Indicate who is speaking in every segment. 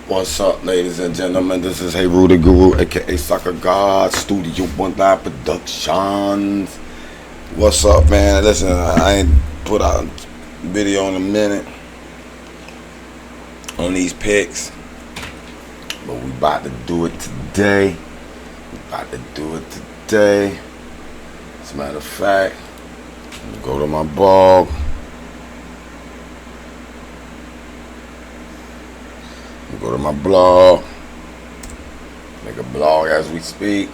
Speaker 1: What's up, ladies and gentlemen? This is Hey Rudy Guru, aka Soccer God, Studio One Live Productions. What's up, man? Listen, I ain't put out a video in a minute on these picks, but we about to do it today. As a matter of fact, let me go to my blog. Go to my blog, make a blog as we speak.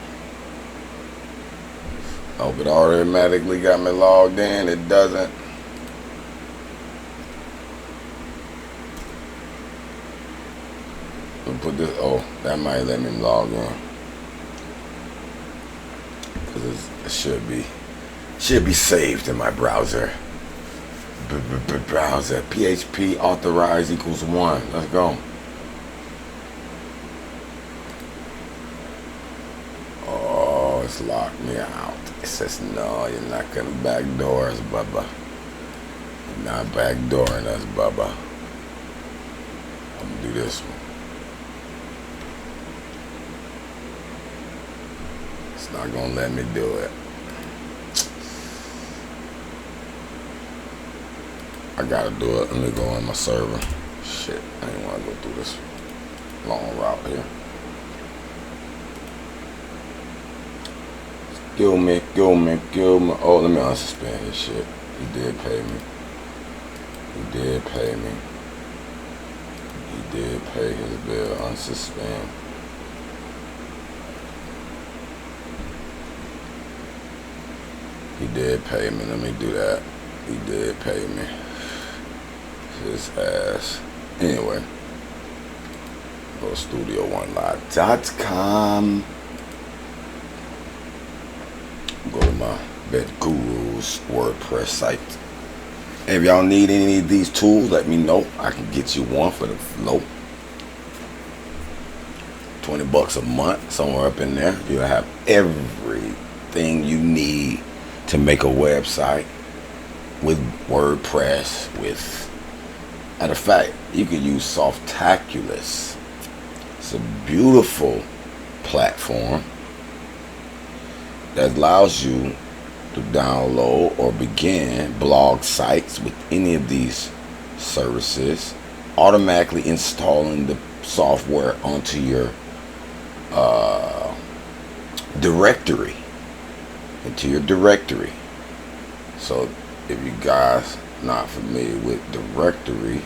Speaker 1: I hope it automatically got me logged in. It doesn't. I'll put this. Oh, that might let me log in because it should be saved in my browser. Browser PHP authorize equals 1. Let's go. It's locked me out. It says, no, you're not gonna backdoor us, Bubba. You're not backdooring us, Bubba. I'm gonna do this one. It's not gonna let me do it. I gotta do it. Let me go on my server. Shit, I didn't wanna go through this long route here. Kill me. Oh, let me unsuspend this shit. He did pay me. He did pay his bill. Unsuspend. He did pay me. Let me do that. He did pay me. His ass. Anyway. Go to studio1live.com. Go to my Bet Guru's WordPress site. Hey, if y'all need any of these tools, let me know. I can get you one for the low. $20 a month, somewhere up in there. You'll have everything you need to make a website with WordPress. Matter of fact, you can use Softaculous. It's a beautiful platform that allows you to download or begin blog sites with any of these services, automatically installing the software onto your directory, So if you guys not familiar with directory,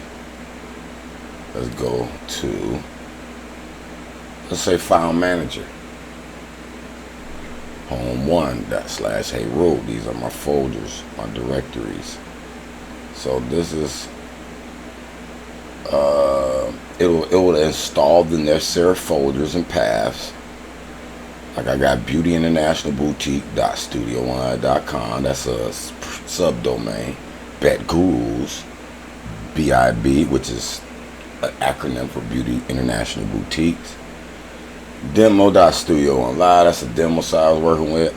Speaker 1: let's go to, let's say, File Manager. Home 1./Hey Road. These are my folders, my directories. So this is it will install the necessary folders and paths. Like I got Beauty International Boutique.studio1.com. That's a subdomain. Bet Gurus BIB, which is an acronym for Beauty International Boutiques. Demo.studio1live, that's a demo site I was working with.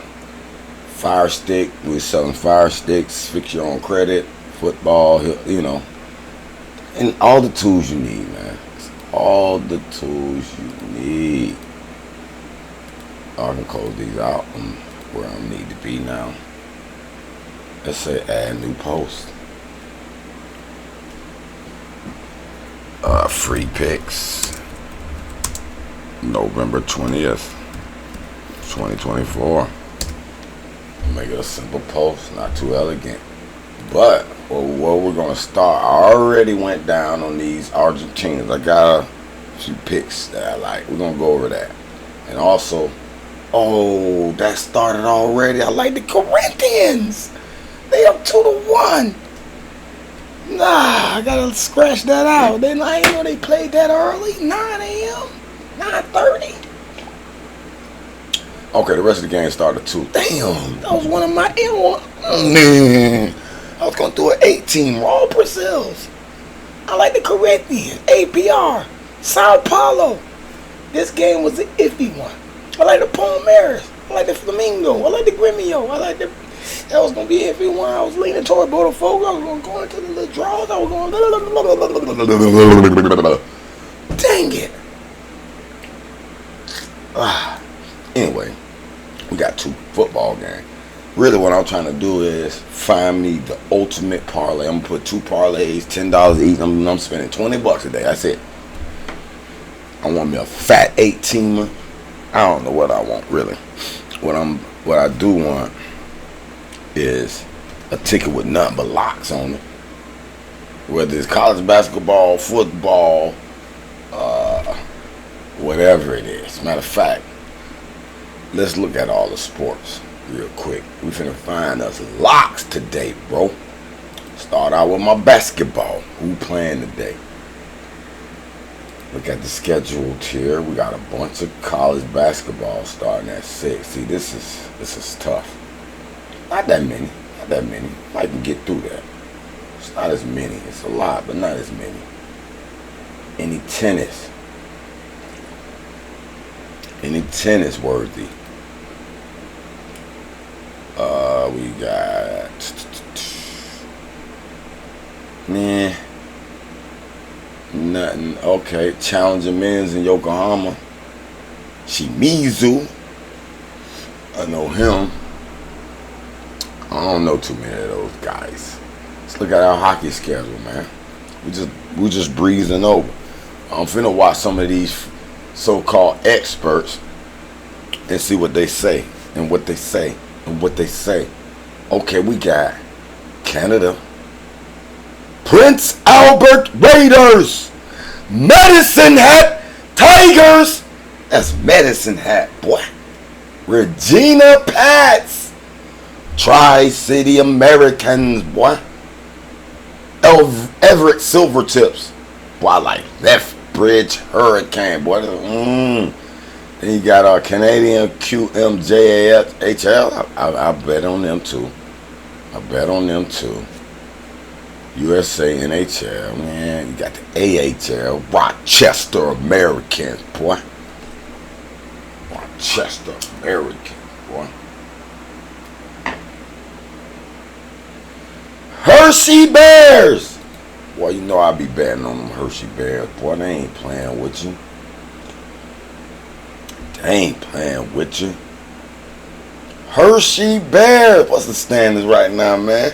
Speaker 1: Fire Stick, we're selling fire sticks, fix your own credit, football, you know, and all the tools you need, man. It's all the tools you need. I can close these out. I'm where I need to be now. Let's say add new post. Free picks. November 20th, 2024. Make it a simple post, not too elegant. But where we're gonna start, I already went down on these Argentinians. I got a few picks that I like. We're gonna go over that. And also, oh, that started already. I like the Corinthians. They up 2-1. Nah, I gotta scratch that out. I didn't know they played that early. 9 a.m. 9:30. Okay, the rest of the game started 2. Damn, that was one of my man. I was gonna do an 18 raw Brazils. I like the Corinthians, APR, Sao Paulo. This game was an iffy one. I like the Palmeiras. I like the Flamingo. I like the Gremio. That was gonna be an iffy one. I was leaning toward Botafogo. I was gonna go into the little draws. I was going. Dang it. Really, what I'm trying to do is find me the ultimate parlay. I'm gonna put 2 parlays, $10 each. I'm spending $20 a day. That's it. I want me a fat 18er. I don't know what I want really. What I do want is a ticket with nothing but locks on it. Whether it's college basketball, football, whatever it is. Matter of fact, let's look at all the sports real quick. We finna find us locks today, bro. Start out with my basketball. Who playing today? Look at the schedule here. We got a bunch of college basketball starting at 6. See, this is tough. Not that many. I can get through that. It's not as many. It's a lot, but not as many. Any tennis? Any tennis worthy? We got nothing. Okay, Challenger Men's in Yokohama. Shimizu. I know him. I don't know too many of those guys. Let's look at our hockey schedule, man. We just breezing over. I'm finna watch some of these so-called experts and see what they say and what they say and what they say. Okay, we got Canada, Prince Albert Raiders, Medicine Hat Tigers. That's Medicine Hat, boy. Regina Pats, Tri-City Americans, boy. Everett Silvertips, boy. I like Lethbridge Hurricane, boy. Then you got Canadian QMJHL. I bet on them too. USA NHL, man. You got the AHL, Rochester Americans, boy. Rochester Americans, boy. Hershey Bears. Boy, you know I be betting on them Hershey Bears, boy. They ain't playing with you. Hershey Bears. What's the standings right now, man?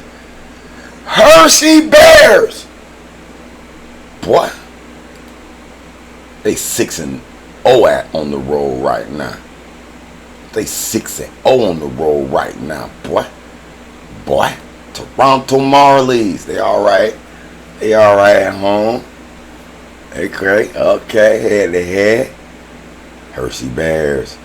Speaker 1: Hershey Bears. Boy. They 6-0 on the road right now. They 6-0 on the road right now, boy. Toronto Marlies. They alright. At home. They great. Okay, head to head. Hershey Bears.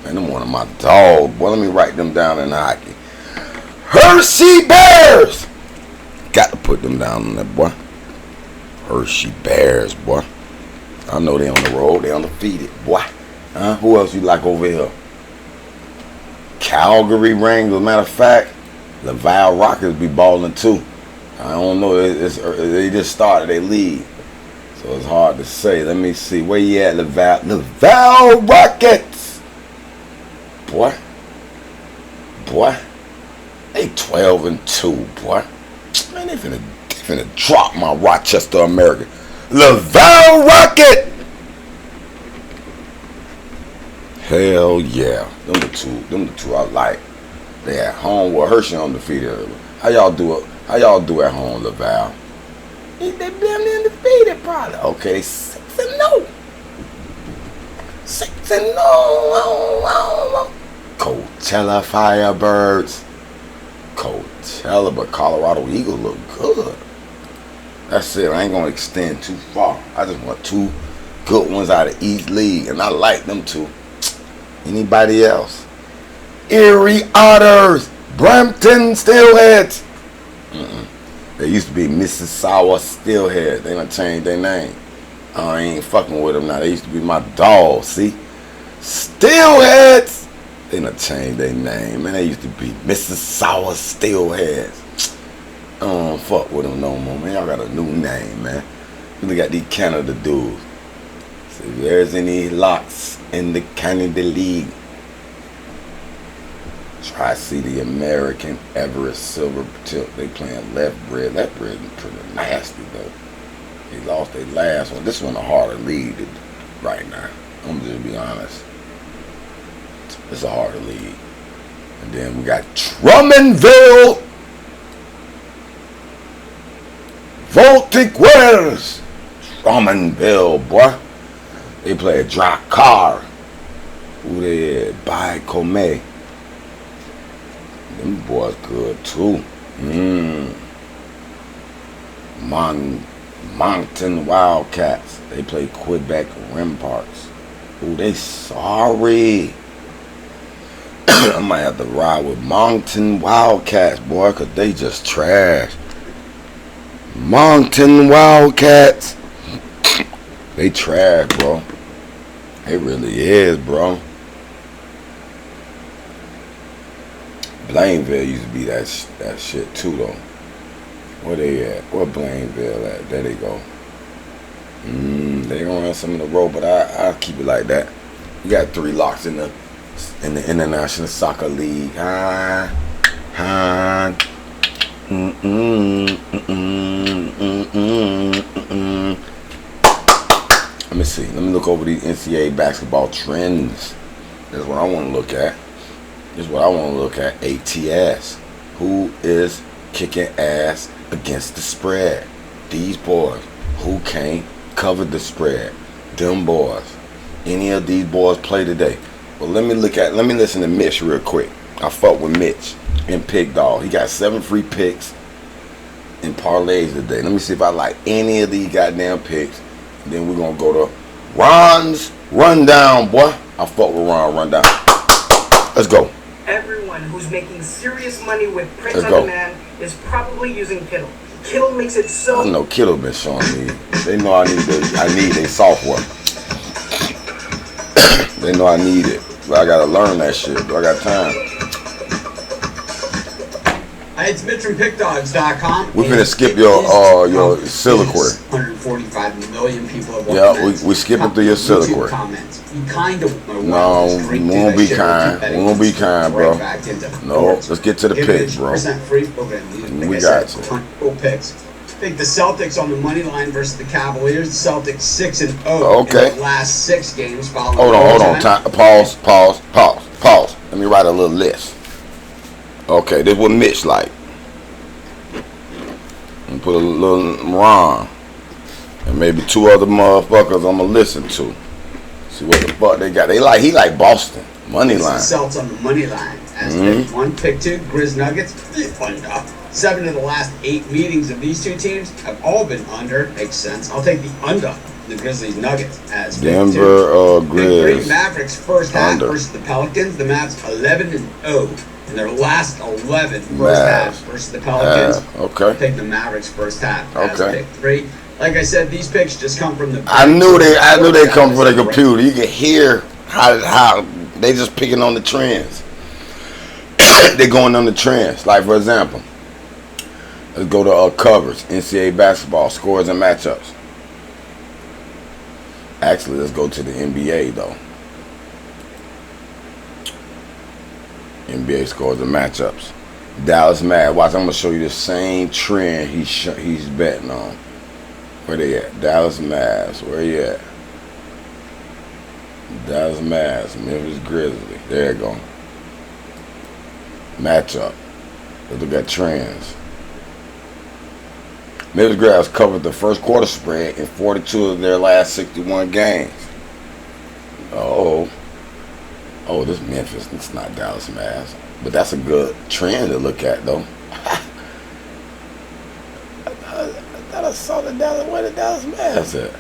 Speaker 1: Man, them one of my dogs. Boy, let me write them down in hockey. Hershey Bears. Got to put them down on that, boy. Hershey Bears, boy. I know they on the road. They undefeated, boy. Who else you like over here? Calgary Wranglers. Matter of fact, Laval Rockets be balling too. I don't know. They just started their league, so it's hard to say. Let me see. Where you at, Laval? Laval Rockets. Boy. They 12-2, boy. Man, they finna drop my Rochester American. Laval Rocket. Hell yeah. Them the two I like. They at home with Hershey undefeated. How y'all do it? How y'all do at home, Laval? They damn near undefeated, probably. Okay, 6-0. 6-0. Coachella Firebirds. Coachella, but Colorado Eagles look good. That's it. I ain't gonna extend too far. I just want 2 good ones out of each league, and I like them too. Anybody else? Erie Otters, Brampton Steelheads. They used to be Mississauga Steelheads. They done changed their name. I ain't fucking with them now. They used to be my dogs. See, Steelheads. They done changed their name, man. They used to be Mississauga Steelheads. I don't fuck with them no more, man. Y'all got a new name, man. We got these Canada dudes. So if there's any locks in the Canada League, Tri-City American, Everett Silvertip. They playing Lethbridge. Lethbridge is pretty nasty though. They lost their last one. This one a harder league right now. I'm just be honest. It's a harder league. And then we got Drummondville Voltiquers. Drummondville, boy. They play a Drakkar. Who they at? By Comey. Them boys good too. Moncton Wildcats. They play Quebec Remparts. Ooh, they sorry. I might have to ride with Moncton Wildcats, boy, because they just trash. Moncton Wildcats. They trash, bro. It really is, bro. Blainville used to be that shit too, though. Where they at? Where Blainville at? There they go. They gonna run some in the road, but I'll keep it like that. You got 3 locks in the International Soccer League. Let me see. Let me look over these NCAA basketball trends. That's what I want to look at. This is what I want to look at. ATS. Who is kicking ass against the spread? These boys. Who can't cover the spread? Them boys. Any of these boys play today? Well, let me listen to Mitch real quick. I fuck with Mitch in Pick Dog. He got 7 free picks in parlays today. Let me see if I like any of these goddamn picks. And then we're gonna go to Ron's Rundown, boy. I fuck with Ron Rundown. Let's go.
Speaker 2: Everyone who's making serious money with prints on demand is probably using Kittle. Kittle makes it so.
Speaker 1: I know Kittle been showing me. They know I need their software. They know I need it. But I gotta learn that shit. Do I got time?
Speaker 3: Hi, it's Mitch from PickDogs.com.
Speaker 1: We're gonna skip your soliloquy.
Speaker 3: 145 million people have watched.
Speaker 1: Yeah, we skipping through your soliloquy.
Speaker 3: Comments. You kind of
Speaker 1: no, we won't be kind. We won't be kind, bro. No, let's get to the picks, bro. We got you.
Speaker 3: Picks. I think the Celtics on the money line versus the Cavaliers. The Celtics 6-0
Speaker 1: okay.
Speaker 3: in the last 6 games. Following
Speaker 1: hold on. Pause. Let me write a little list. Okay, this is what Mitch like. And put a little Ron. And maybe 2 other motherfuckers I'm gonna listen to. See what the fuck they got. He like Boston. Money line.
Speaker 3: The Celtics on the money line. As pick 1, pick 2, Grizz Nuggets. Under. 7 of the last 8 meetings of these 2 teams have all been under. Makes sense. I'll take the under. The Grizzlies Nuggets as pick 2.
Speaker 1: Denver Grizz.
Speaker 3: Pick 3, Mavericks first half versus the Pelicans. The Mavs 11-0. In their last 11 first halves versus the Pelicans.
Speaker 1: Okay.
Speaker 3: Take the Mavericks first half as pick 3. Like I said, these picks just come from the.
Speaker 1: I knew they come from the computer. You can hear how they just picking on the trends. They going on the trends. Like for example, let's go to covers, NCAA basketball scores and matchups. Actually, let's go to the NBA though. NBA scores and matchups. Dallas Mavs. Watch, I'm gonna show you the same trend he's betting on. Where they at? Dallas Mavs. Where you at? Dallas Mavs. Memphis Grizzlies. There you go. Matchup. Let's look at trends. Memphis Grizzlies covered the first quarter spread in 42 of their last 61 games. Oh, this Memphis. It's not Dallas Mavs. But that's a good trend to look at, though. I thought I saw the Dallas. Where the Dallas Mavs at?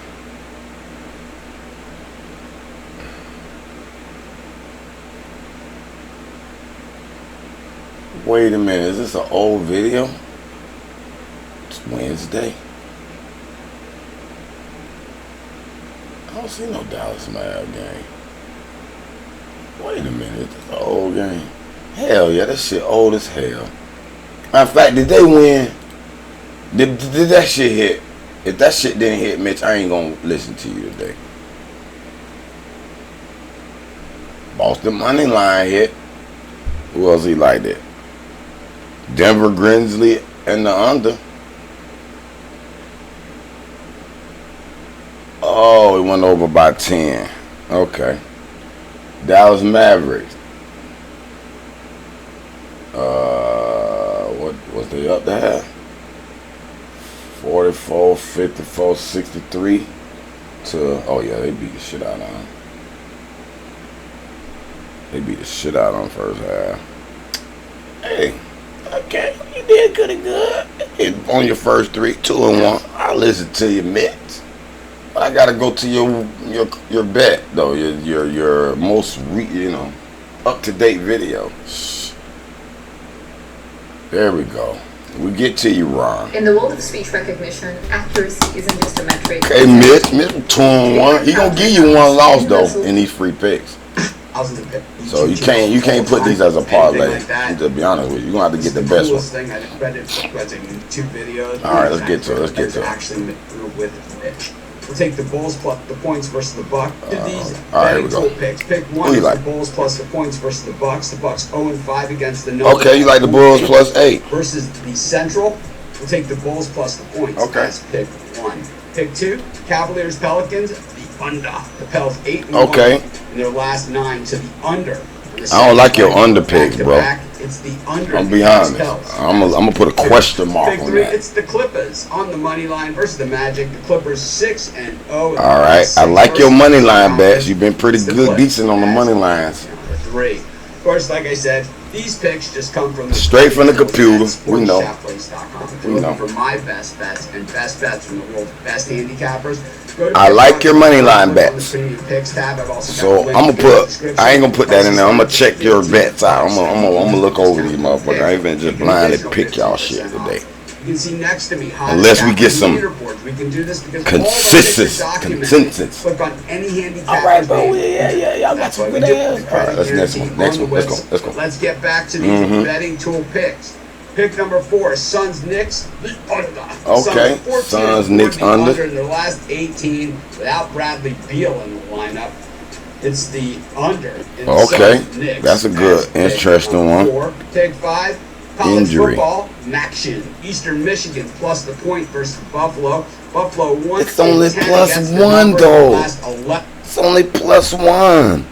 Speaker 1: Wait a minute. Is this an old video? It's Wednesday. I don't see no Dallas Mavs game. Wait a minute. This is an old game. Hell yeah, that shit old as hell. Matter of fact, did they win? Did that shit hit? If that shit didn't hit, Mitch, I ain't gonna listen to you today. Boston money line hit. Who else he like that? Denver Grizzlies and the under. Oh, it went over by 10. Okay. Dallas Mavericks. 44, 54, 63 to, oh yeah, they beat the shit out of them. They beat the shit out of them first half. Hey, okay, you did good. On your first 3, 2 and 1. I'll listen to your mitts. But I gotta go to your bet though, your most up to date video. There we go. We get to you, Ron.
Speaker 4: In the world of speech recognition, accuracy isn't just a metric.
Speaker 1: Okay, Mitch 2 and 1. He gonna give you one loss though in these free picks. So you can't put these as a parlay. To be honest with you, you're gonna have to get the best one.
Speaker 3: Thing I read it was in 2 videos.
Speaker 1: All right, let's get to it.
Speaker 3: Actually, with Mitch. We'll take the Bulls plus the points versus the Bucks. These
Speaker 1: all right, here we go.
Speaker 3: picks. Pick 1 is the Bulls plus the points versus the Bucks. The Bucks 0-5 against the no.
Speaker 1: Okay, you like the Bulls plus 8
Speaker 3: versus the Central. We'll take the Bulls plus the points.
Speaker 1: Okay.
Speaker 3: That's pick 1. Pick 2, Cavaliers Pelicans. The under. The Pels 8-1 in their last 9 to the under.
Speaker 1: I don't like your under picks, bro.
Speaker 3: It's the under.
Speaker 1: I'm be honest. I'm gonna put a question mark
Speaker 3: Pick
Speaker 1: on
Speaker 3: 3,
Speaker 1: that.
Speaker 3: it's the Clippers on the money line versus the Magic. The Clippers 6-0.
Speaker 1: All right, I like your money line bets. You've been pretty good, decent on the money lines.
Speaker 3: 3. Of course, like I said, these picks just come from
Speaker 1: straight from the computer. We know.
Speaker 3: If you're looking for my best bets and best bets from the world's best handicappers,
Speaker 1: I like your money line bets. So I'm gonna I ain't gonna put that in there. I'm gonna check your bets out. I'm gonna look over these motherfuckers. I ain't even just blindly pick y'all shit today.
Speaker 3: You can see next to me.
Speaker 1: Unless we get some
Speaker 3: we can do this because
Speaker 1: consensus.
Speaker 3: Click on any handicap.
Speaker 1: All right, bro. Yeah. Y'all got some good ass. All right, that's next one. Let's go.
Speaker 3: Let's get back to these betting tool picks. Pick number 4, Suns Knicks, the under.
Speaker 1: Okay, Suns Knicks under.
Speaker 3: In the last 18 without Bradley Beal in the lineup. It's the under.
Speaker 1: Okay, that's a good, interesting one.
Speaker 3: 4. Pick 5, college football, action. Eastern Michigan plus the point versus Buffalo. Buffalo 1.
Speaker 1: It's only plus 1 though. It's only plus 1.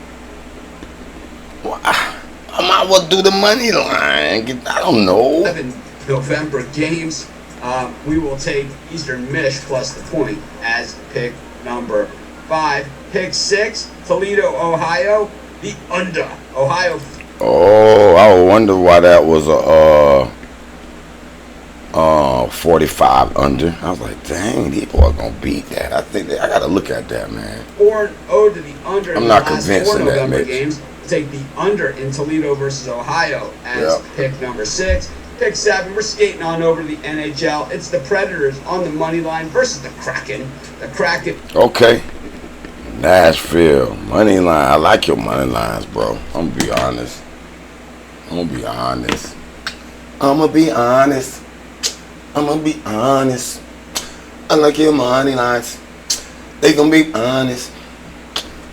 Speaker 1: I might well do the money line. I don't know.
Speaker 3: 11 November games. We will take Eastern Mich plus the point as pick number 5. Pick 6, Toledo, Ohio. The under. Ohio.
Speaker 1: Oh, I wonder why that was a 45 under. I was like, dang, these boys gonna beat that. I gotta look at that, man.
Speaker 3: 4-0 to the under.
Speaker 1: I'm not convinced in that,
Speaker 3: November
Speaker 1: Mitch.
Speaker 3: games. Take the under in Toledo versus Ohio as pick number 6. Pick 7, we're skating on over to the NHL. It's the Predators on the money line versus the Kraken. The Kraken.
Speaker 1: Okay. Nashville money line. I like your money lines, bro. I'm gonna be honest. I like your money lines. They gonna be honest.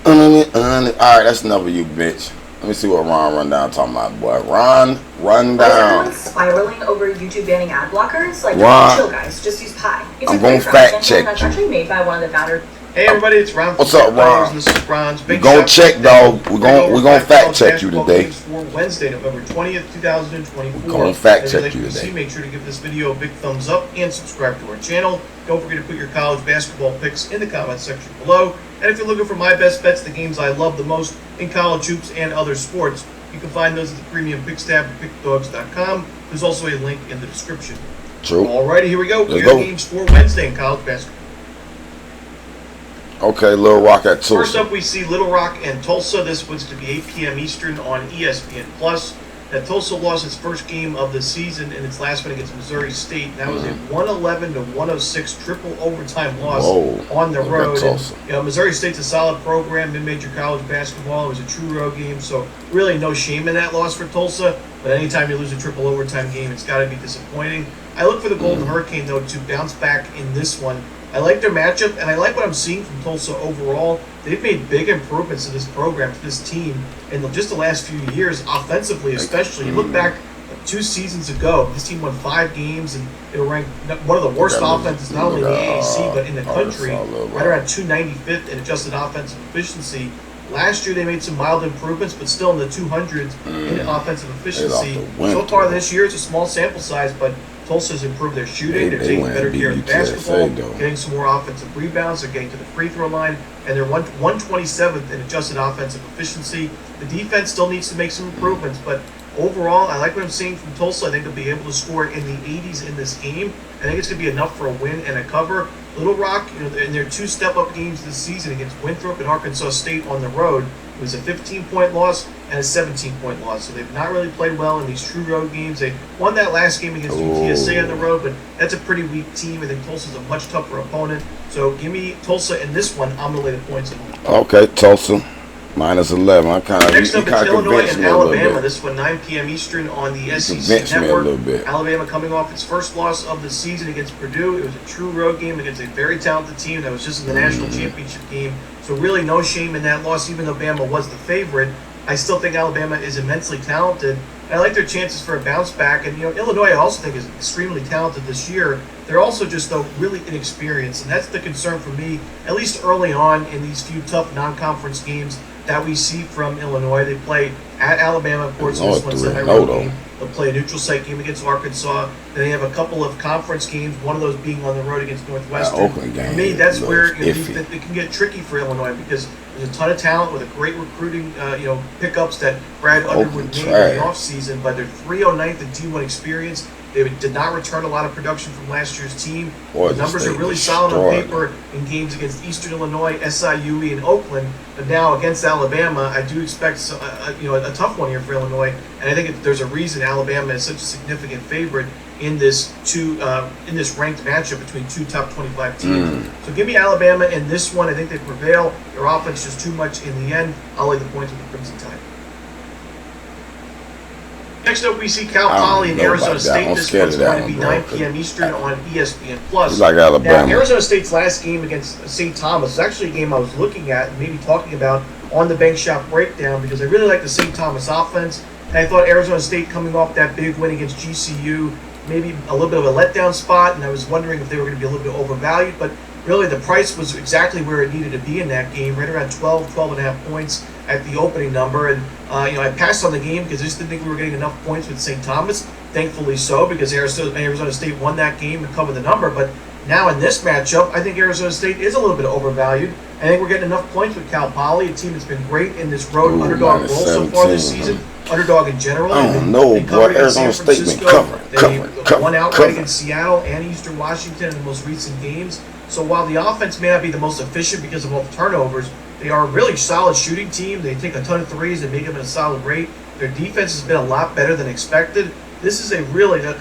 Speaker 1: All right, that's enough of you, bitch. Let me see what Ron run down talking about, boy. Ron, run down.
Speaker 4: Is everyone spiraling over YouTube banning ad blockers? Like,
Speaker 1: Ron,
Speaker 4: chill, guys. Just use Pi. It's
Speaker 1: I'm gonna fact check
Speaker 4: that's
Speaker 1: you.
Speaker 4: actually made by one of the founders.
Speaker 5: Hey everybody, it's Ron.
Speaker 1: What's up, Ron?
Speaker 5: This is Ron's Big
Speaker 1: We're gonna
Speaker 5: Shot
Speaker 1: check, dog. We're gonna fact check you
Speaker 5: basketball
Speaker 1: today.
Speaker 5: games For Wednesday, November 20th, 2024.
Speaker 1: We're gonna fact check
Speaker 5: As
Speaker 1: you
Speaker 5: can see,
Speaker 1: today.
Speaker 5: make sure to give this video a big thumbs up and subscribe to our channel. Don't forget to put your college basketball picks in the comments section below. And if you're looking for my best bets, the games I love the most in college hoops and other sports, you can find those at the Premium Picks tab at pickdogs.com. There's also a link in the description.
Speaker 1: True.
Speaker 5: Alrighty, here we go.
Speaker 1: Let's
Speaker 5: Your
Speaker 1: go.
Speaker 5: games for Wednesday in college basketball.
Speaker 1: Okay, Little Rock at Tulsa.
Speaker 5: First up, we see Little Rock and Tulsa. This one's to be 8 p.m. Eastern on ESPN+. That Tulsa lost its first game of the season in its last one against Missouri State. That was a 111-106 triple overtime loss on the road.
Speaker 1: Tulsa.
Speaker 5: And, Missouri State's a solid program, mid-major college basketball. It was a true road game, so really no shame in that loss for Tulsa. But anytime you lose a triple overtime game, it's got to be disappointing. I look for the Golden Hurricane, though, to bounce back in this one. I like their matchup, and I like what I'm seeing from Tulsa overall. They've made big improvements to this program, to this team, in just the last few years, offensively especially. You look back 2 seasons ago, this team won 5 games, and they were ranked one of the worst offenses, not only in the AAC, but in the country, right around 295th in adjusted offensive efficiency. Last year, they made some mild improvements, but still in the 200s in offensive efficiency. So far this year, it's a small sample size, but Tulsa's improved their shooting. They're
Speaker 1: They
Speaker 5: taking
Speaker 1: went
Speaker 5: better
Speaker 1: and
Speaker 5: care of
Speaker 1: beat
Speaker 5: the basketball,
Speaker 1: UTSA, though.
Speaker 5: getting some more offensive rebounds. They're getting to the free throw line, and they're 127th in adjusted offensive efficiency. The defense still needs to make some improvements, but overall, I like what I'm seeing from Tulsa. I think they'll be able to score in the 80s in this game. I think it's going to be enough for a win and a cover. Little Rock, in their 2 step-up games this season against Winthrop and Arkansas State on the road, it was a 15-point loss and a 17-point loss. So they've not really played well in these true road games. They won that last game against UTSA on the road, but that's a pretty weak team. I think Tulsa's a much tougher opponent. So give me Tulsa in this one. I'm going to lay the points at home.
Speaker 1: Okay, Tulsa. -11. I kind of
Speaker 5: Next up, it's Illinois
Speaker 1: convinced
Speaker 5: and
Speaker 1: me a little
Speaker 5: Alabama.
Speaker 1: bit.
Speaker 5: This one, 9 p.m. Eastern on the SEC
Speaker 1: convinced me a
Speaker 5: Network.
Speaker 1: little bit.
Speaker 5: Alabama coming off its first loss of the season against Purdue. It was a true road game against a very talented team that was just in the national championship game. So really no shame in that loss, even though Bama was the favorite. I still think Alabama is immensely talented. I like their chances for a bounce back. And, Illinois I also think is extremely talented this year. They're also just, though, really inexperienced. And that's the concern for me, at least early on in these few tough non-conference games that we see from Illinois. They play at Alabama, of course, this one's a road game. They'll play a neutral site game against Arkansas. Then they have a couple of conference games, one of those being on the road against Northwestern.
Speaker 1: Oakland game,
Speaker 5: for me, that's where it
Speaker 1: iffy.
Speaker 5: can get tricky for Illinois because there's a ton of talent with a great recruiting, pickups that Brad Underwood made in the offseason, but they're 309th in T1 experience. They did not return a lot of production from last year's team. The numbers are really solid on paper in games against Eastern Illinois, SIUE, and Oakland. But now against Alabama, I do expect a tough one here for Illinois. And I think there's a reason Alabama is such a significant favorite in this ranked matchup between 2 top 25 teams. So give me Alabama in this one. I think they prevail. Their offense just too much in the end. I'll lay the points with the Crimson Tide. Next up, we see Cal Poly and Arizona State. This one's going to be 9 p.m. Eastern on ESPN+.
Speaker 1: Like Alabama.
Speaker 5: Now, Arizona State's last game against St. Thomas is actually a game I was looking at and maybe talking about on the Bank Shop Breakdown because I really like the St. Thomas offense. And I thought Arizona State coming off that big win against GCU, maybe a little bit of a letdown spot, and I was wondering if they were going to be a little bit overvalued. But really, the price was exactly where it needed to be in that game, right around 12.5 points at the opening number. And, I passed on the game because I just didn't think we were getting enough points with St. Thomas. Thankfully so, because Arizona State won that game and covered the number. But now in this matchup, I think Arizona State is a little bit overvalued. I think we're getting enough points with Cal Poly, a team that's been great in this road underdog role so far this season. Underdog in general.
Speaker 1: I don't know, boy. Arizona State been covering.
Speaker 5: Won outright against Seattle and Eastern Washington in the most recent games. So while the offense may not be the most efficient because of all the turnovers, they are a really solid shooting team. They take a ton of threes and make them at a solid rate. Their defense has been a lot better than expected. This is a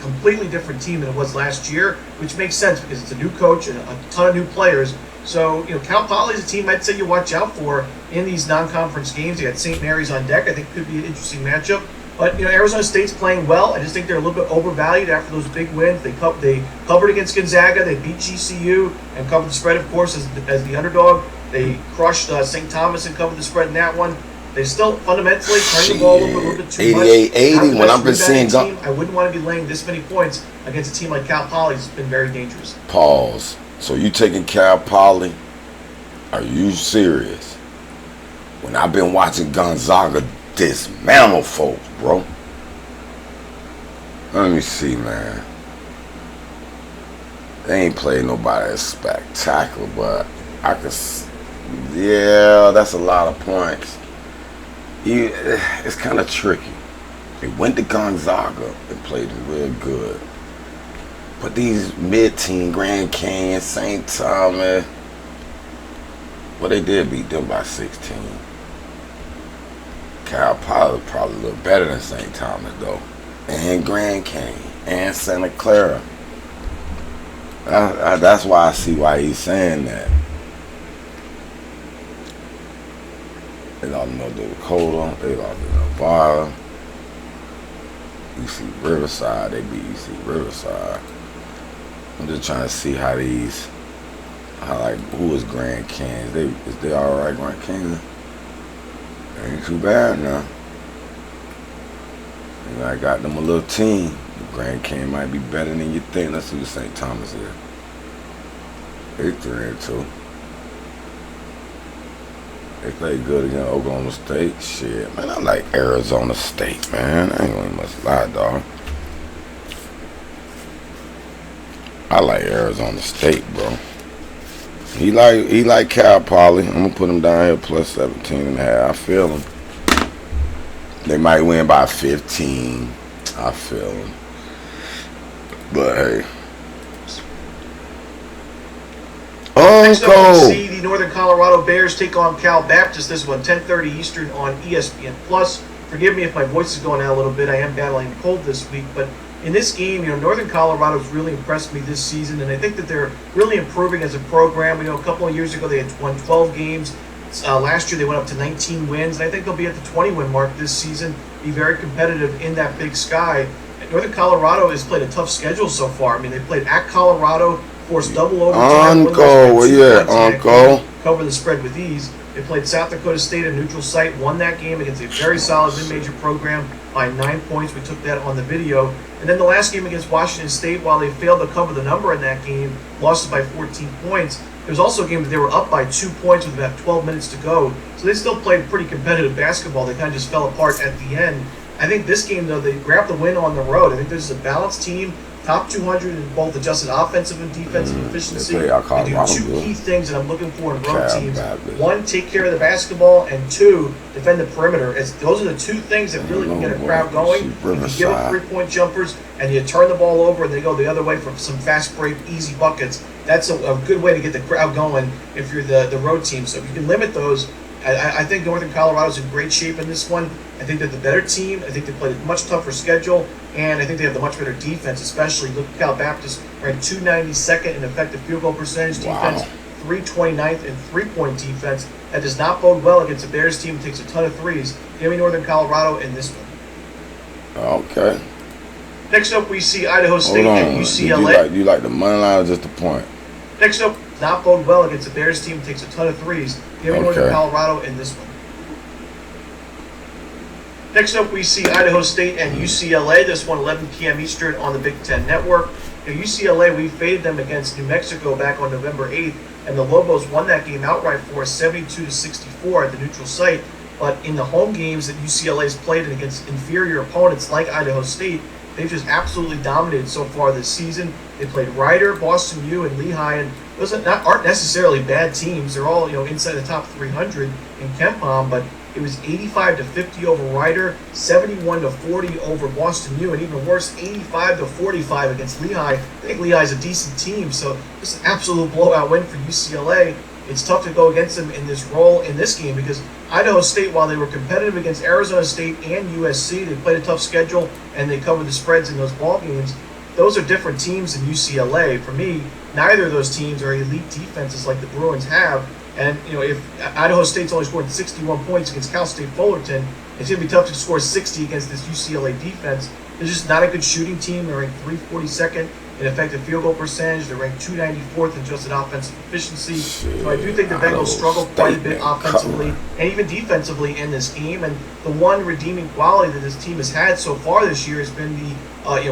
Speaker 5: completely different team than it was last year, which makes sense because it's a new coach and a ton of new players. So, Cal Poly is a team I'd say you watch out for in these non-conference games. You got St. Mary's on deck. I think could be an interesting matchup. But, Arizona State's playing well. I just think they're a little bit overvalued after those big wins. They covered against Gonzaga. They beat GCU and covered the spread, of course, as the underdog. They crushed St. Thomas and covered the spread in that one. They still fundamentally turn the ball a little bit too much.
Speaker 1: 88-80 when I've been seeing
Speaker 5: team, I wouldn't want to be laying this many points against a team like Cal Poly. It's been very dangerous.
Speaker 1: Pause. So you taking Cal Poly? Are you serious? When I've been watching Gonzaga dismantle folks, bro. Let me see, man. They ain't played nobody that's spectacular, but I could. Yeah, that's a lot of points. It's kind of tricky. They went to Gonzaga and played real good. But these mid-team, Grand Canyon, St. Thomas, well, they did beat them by 16. Cal Poly probably a little better than St. Thomas, though. And Grand Canyon, and Santa Clara. That's why I see why he's saying that. They lost to North Dakota. They lost to Nevada. UC Riverside. They beat UC Riverside. I'm just trying to see how who is Grand Canyon? Is they all right, Grand Canyon? Ain't too bad now. And I got them a little team. The Grand Canyon might be better than you think. Let's see what St. Thomas is. They 3-2. They play good against Oklahoma State. Shit, man, I like Arizona State, man. I ain't gonna much lie, dog. I like Arizona State, bro. He like Cal Poly. I'm gonna put him down here plus 17.5. I feel him. They might win by 15. I feel him. But hey.
Speaker 5: Next up, we see the Northern Colorado Bears take on Cal Baptist. This one, 10:30 Eastern on ESPN Plus. Forgive me if my voice is going out a little bit. I am battling a cold this week, but in this game, Northern Colorado's really impressed me this season, and I think that they're really improving as a program. A couple of years ago they had won 12 games. Last year they went up to 19 wins, and I think they'll be at the 20-win mark this season. Be very competitive in that Big Sky. And Northern Colorado has played a tough schedule so far. They played at Colorado, forced double overtime.
Speaker 1: Uncle, where you at, Uncle?
Speaker 5: Cover the spread with ease. They played South Dakota State, a neutral site, won that game against a very solid mid-major program by 9 points. We took that on the video. And then the last game against Washington State, while they failed to cover the number in that game, lost by 14 points. There was also a game that they were up by 2 points with about 12 minutes to go. So they still played pretty competitive basketball. They kind of just fell apart at the end. I think this game, though, they grabbed the win on the road. I think this is a balanced team. Top 200 in both adjusted offensive and defensive efficiency. They do two key things that I'm looking for in road teams. One, take care of the basketball, and two, defend the perimeter. Those are the two things that really can get a crowd going. If you give up three-point jumpers and you turn the ball over and they go the other way for some fast break, easy buckets, that's a good way to get the crowd going if you're the road team. So if you can limit those, I think Northern Colorado's in great shape in this one. I think they're the better team. I think they played a much tougher schedule, and I think they have the much better defense, especially. Look at Cal Baptist, ranked 292nd in effective field goal percentage defense, 329th in three-point defense. That does not bode well against a Bears team that takes a ton of threes. Give me Northern Colorado in this one.
Speaker 1: Okay.
Speaker 5: Next up, we see Idaho State and UCLA.
Speaker 1: You like the money line or just the point?
Speaker 5: Next up, not bode well against a Bears team that takes a ton of threes. Give me Northern Colorado in this one. Next up, we see Idaho State and UCLA. This one, 11 p.m. Eastern on the Big Ten Network. UCLA, we faded them against New Mexico back on November 8th, and the Lobos won that game outright for us, 72-64 at the neutral site. But in the home games that UCLA has played against inferior opponents like Idaho State, they've just absolutely dominated so far this season. They played Rider, Boston U, and Lehigh, and those aren't necessarily bad teams. They're all inside the top 300 in KenPom, but it was 85-50 over Rider, 71-40 over Boston U, and even worse, 85-45 against Lehigh. I think Lehigh's a decent team, so it's an absolute blowout win for UCLA. It's tough to go against them in this role in this game because Idaho State, while they were competitive against Arizona State and USC, they played a tough schedule and they covered the spreads in those ball games. Those are different teams than UCLA. For me, neither of those teams are elite defenses like the Bruins have. And, if Idaho State's only scored 61 points against Cal State Fullerton, it's going to be tough to score 60 against this UCLA defense. They're just not a good shooting team. They're ranked 342nd in effective field goal percentage. They're ranked 294th in adjusted offensive efficiency. So I do think the Bengals struggle quite a bit offensively and even defensively in this game. And the one redeeming quality that this team has had so far this year has been the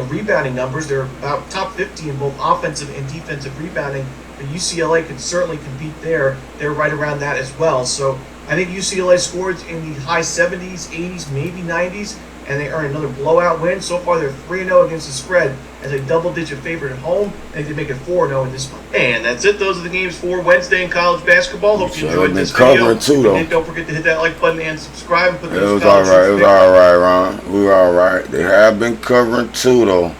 Speaker 5: rebounding numbers. They're about top 50 in both offensive and defensive rebounding. But UCLA can certainly compete there. They're right around that as well. So I think UCLA scores in the high 70s, 80s, maybe 90s, and they earn another blowout win. So far, they're 3-0 against the spread as a double-digit favorite at home. I think they make it 4-0 in this one. And that's it. Those are the games for Wednesday in college basketball. Hope you enjoyed this video. And don't forget to hit that like button and subscribe. And put
Speaker 1: it was all right. It was all right, Ron. We were all right. They have been covering too, though.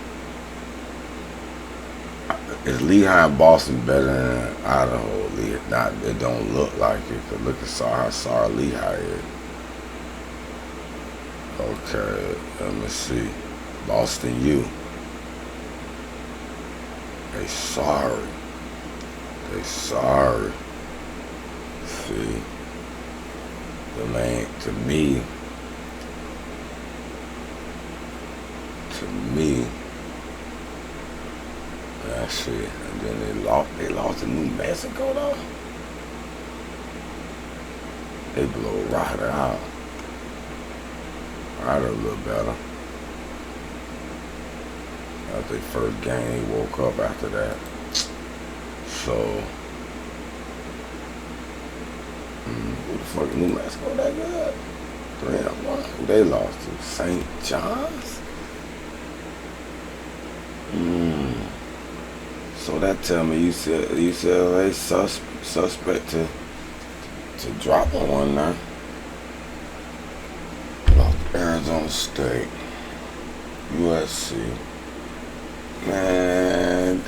Speaker 1: Is Lehigh and Boston better than Idaho? It don't look like it. But look at how sorry Lehigh is. Okay, let me see. Boston U. They sorry. See, the man to me. That's it. And then they lost to New Mexico though. They blow Ryder out. Ryder a little better. That's their first game. They woke up after that. So who the fuck New Mexico that good? 3-1. Who they lost to? St. John's? So that tell me UCLA suspect to drop on one now. Arizona State, USC. Man, I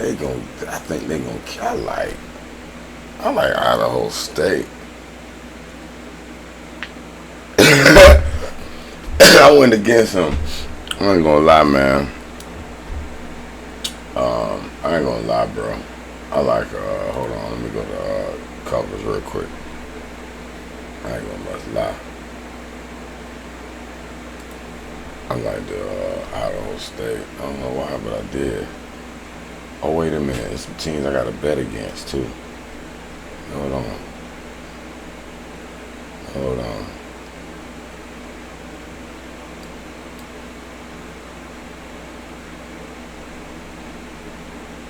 Speaker 1: think they gonna. I like Idaho State. I went against him. I ain't gonna lie, man. I ain't gonna lie, bro. I like. Hold on, let me go to covers real quick. I ain't gonna much lie. I like the Idaho State. I don't know why, but I did. Oh, wait a minute. There's some teams I got to bet against, too. Hold on.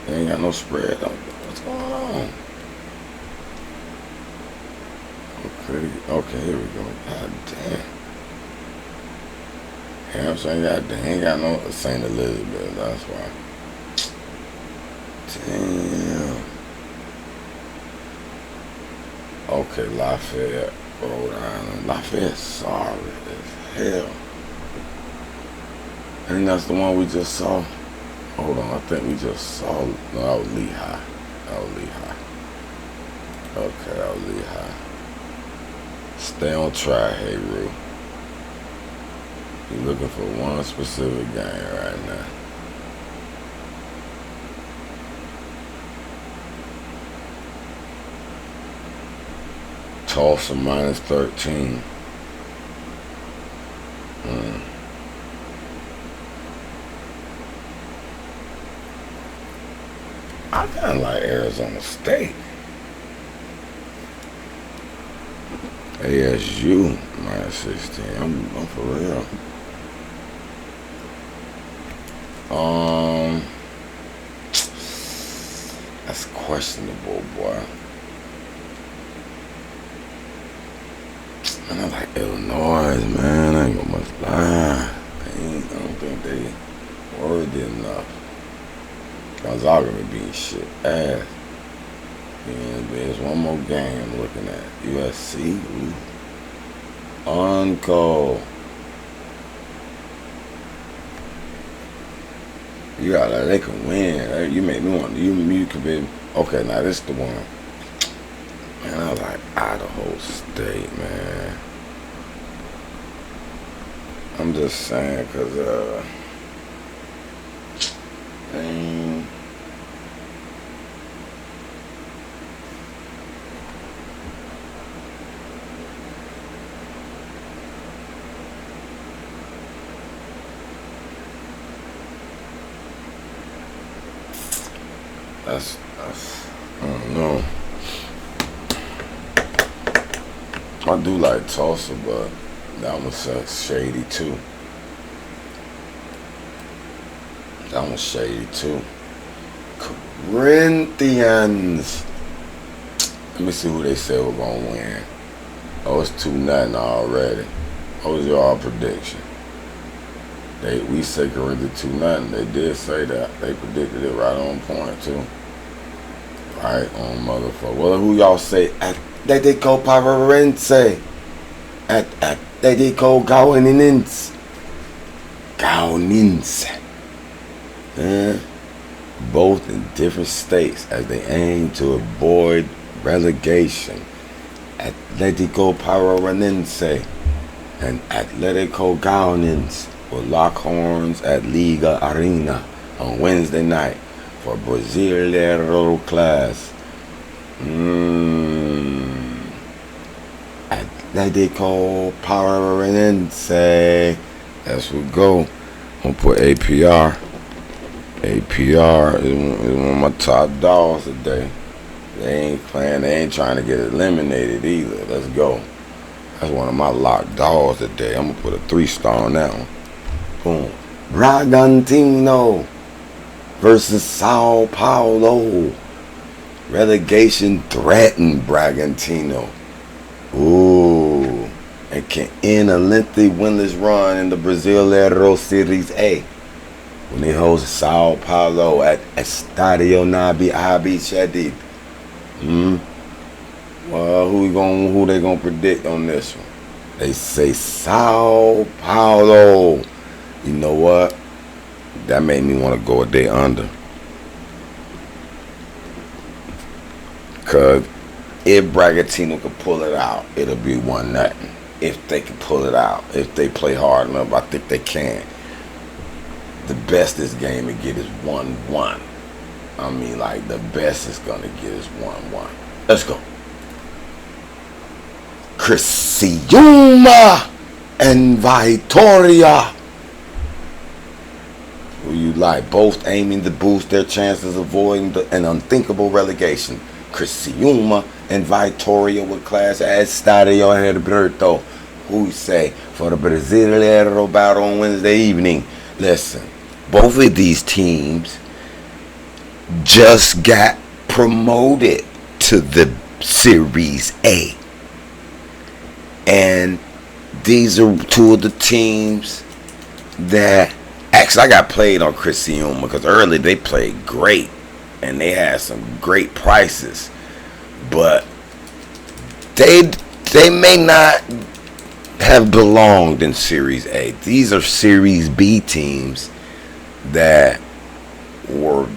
Speaker 1: They ain't got no spread. What's going on? Okay, here we go. God damn. They ain't got no St. Elizabeth, that's why. Damn. Okay, Lafayette, Rhode Island. Lafayette sorry as hell. And that's the one we just saw. Hold on, I think we just saw. No, that was Lehigh. Okay, that was Lehigh. Stay on track, hey, Rue. You're looking for one specific game right now. Tulsa minus 13. I kind of like Arizona State. ASU minus 16. I'm for real. That's questionable, boy. Man, I like Illinois, man. I ain't gonna much lie. I don't think they worthy enough. Gonzaga been beating shit ass. And there's one more game I'm looking at. USC. Uncle. You gotta, they can win. You make me want. You could be. Okay, now this the one. Man, I like Idaho State, man. I'm just saying, cause dang. That's I don't know. I do like Tulsa, but that one's shady too. Corinthians. Let me see who they say we're gonna win. Oh, it's 2-0 already. What was your prediction? We say Corinthians 2-0. They did say that. They predicted it right on point too. Right on motherfucker. Well, who y'all say? Atletico Paranaense. Atletico Goianiense. Both in different states as they aim to avoid relegation. Atletico Paranaense and Atletico Goianiense will lock horns at Liga Arena on Wednesday night for Brasileiro class. Atletico Paranaense. That's what go. I'm gonna put APR. APR is one of my top dogs today. They ain't playing. They ain't trying to get eliminated either. Let's go. That's one of my locked dogs today. I'm gonna put a 3-star on that one. Boom. Bragantino versus Sao Paulo. Relegation threatened Bragantino. Ooh. It can end a lengthy winless run in the Brasileiro Series A. when they host Sao Paulo at Estadio Nabi Abi Shadid. Well, who they gonna predict on this one? They say Sao Paulo. You know what? That made me want to go a day under. Cause if Bragantino could pull it out, it'll be 1-0. If they can pull it out, if they play hard enough, I think they can. The best this game will get is 1-1. I mean, like, the best it's gonna get is 1-1. Let's go. Criciúma and Vitória. Who you like? Both aiming to boost their chances of avoiding an unthinkable relegation. Criciúma and Vitória with class at Estadio Herberto. Who say for the Brasileiro battle on Wednesday evening? Listen, both of these teams just got promoted to the Series A. And these are two of the teams that actually I got played on Criciúma because early they played great and they had some great prices, but they may not have belonged in Series A. These are Series B teams that were,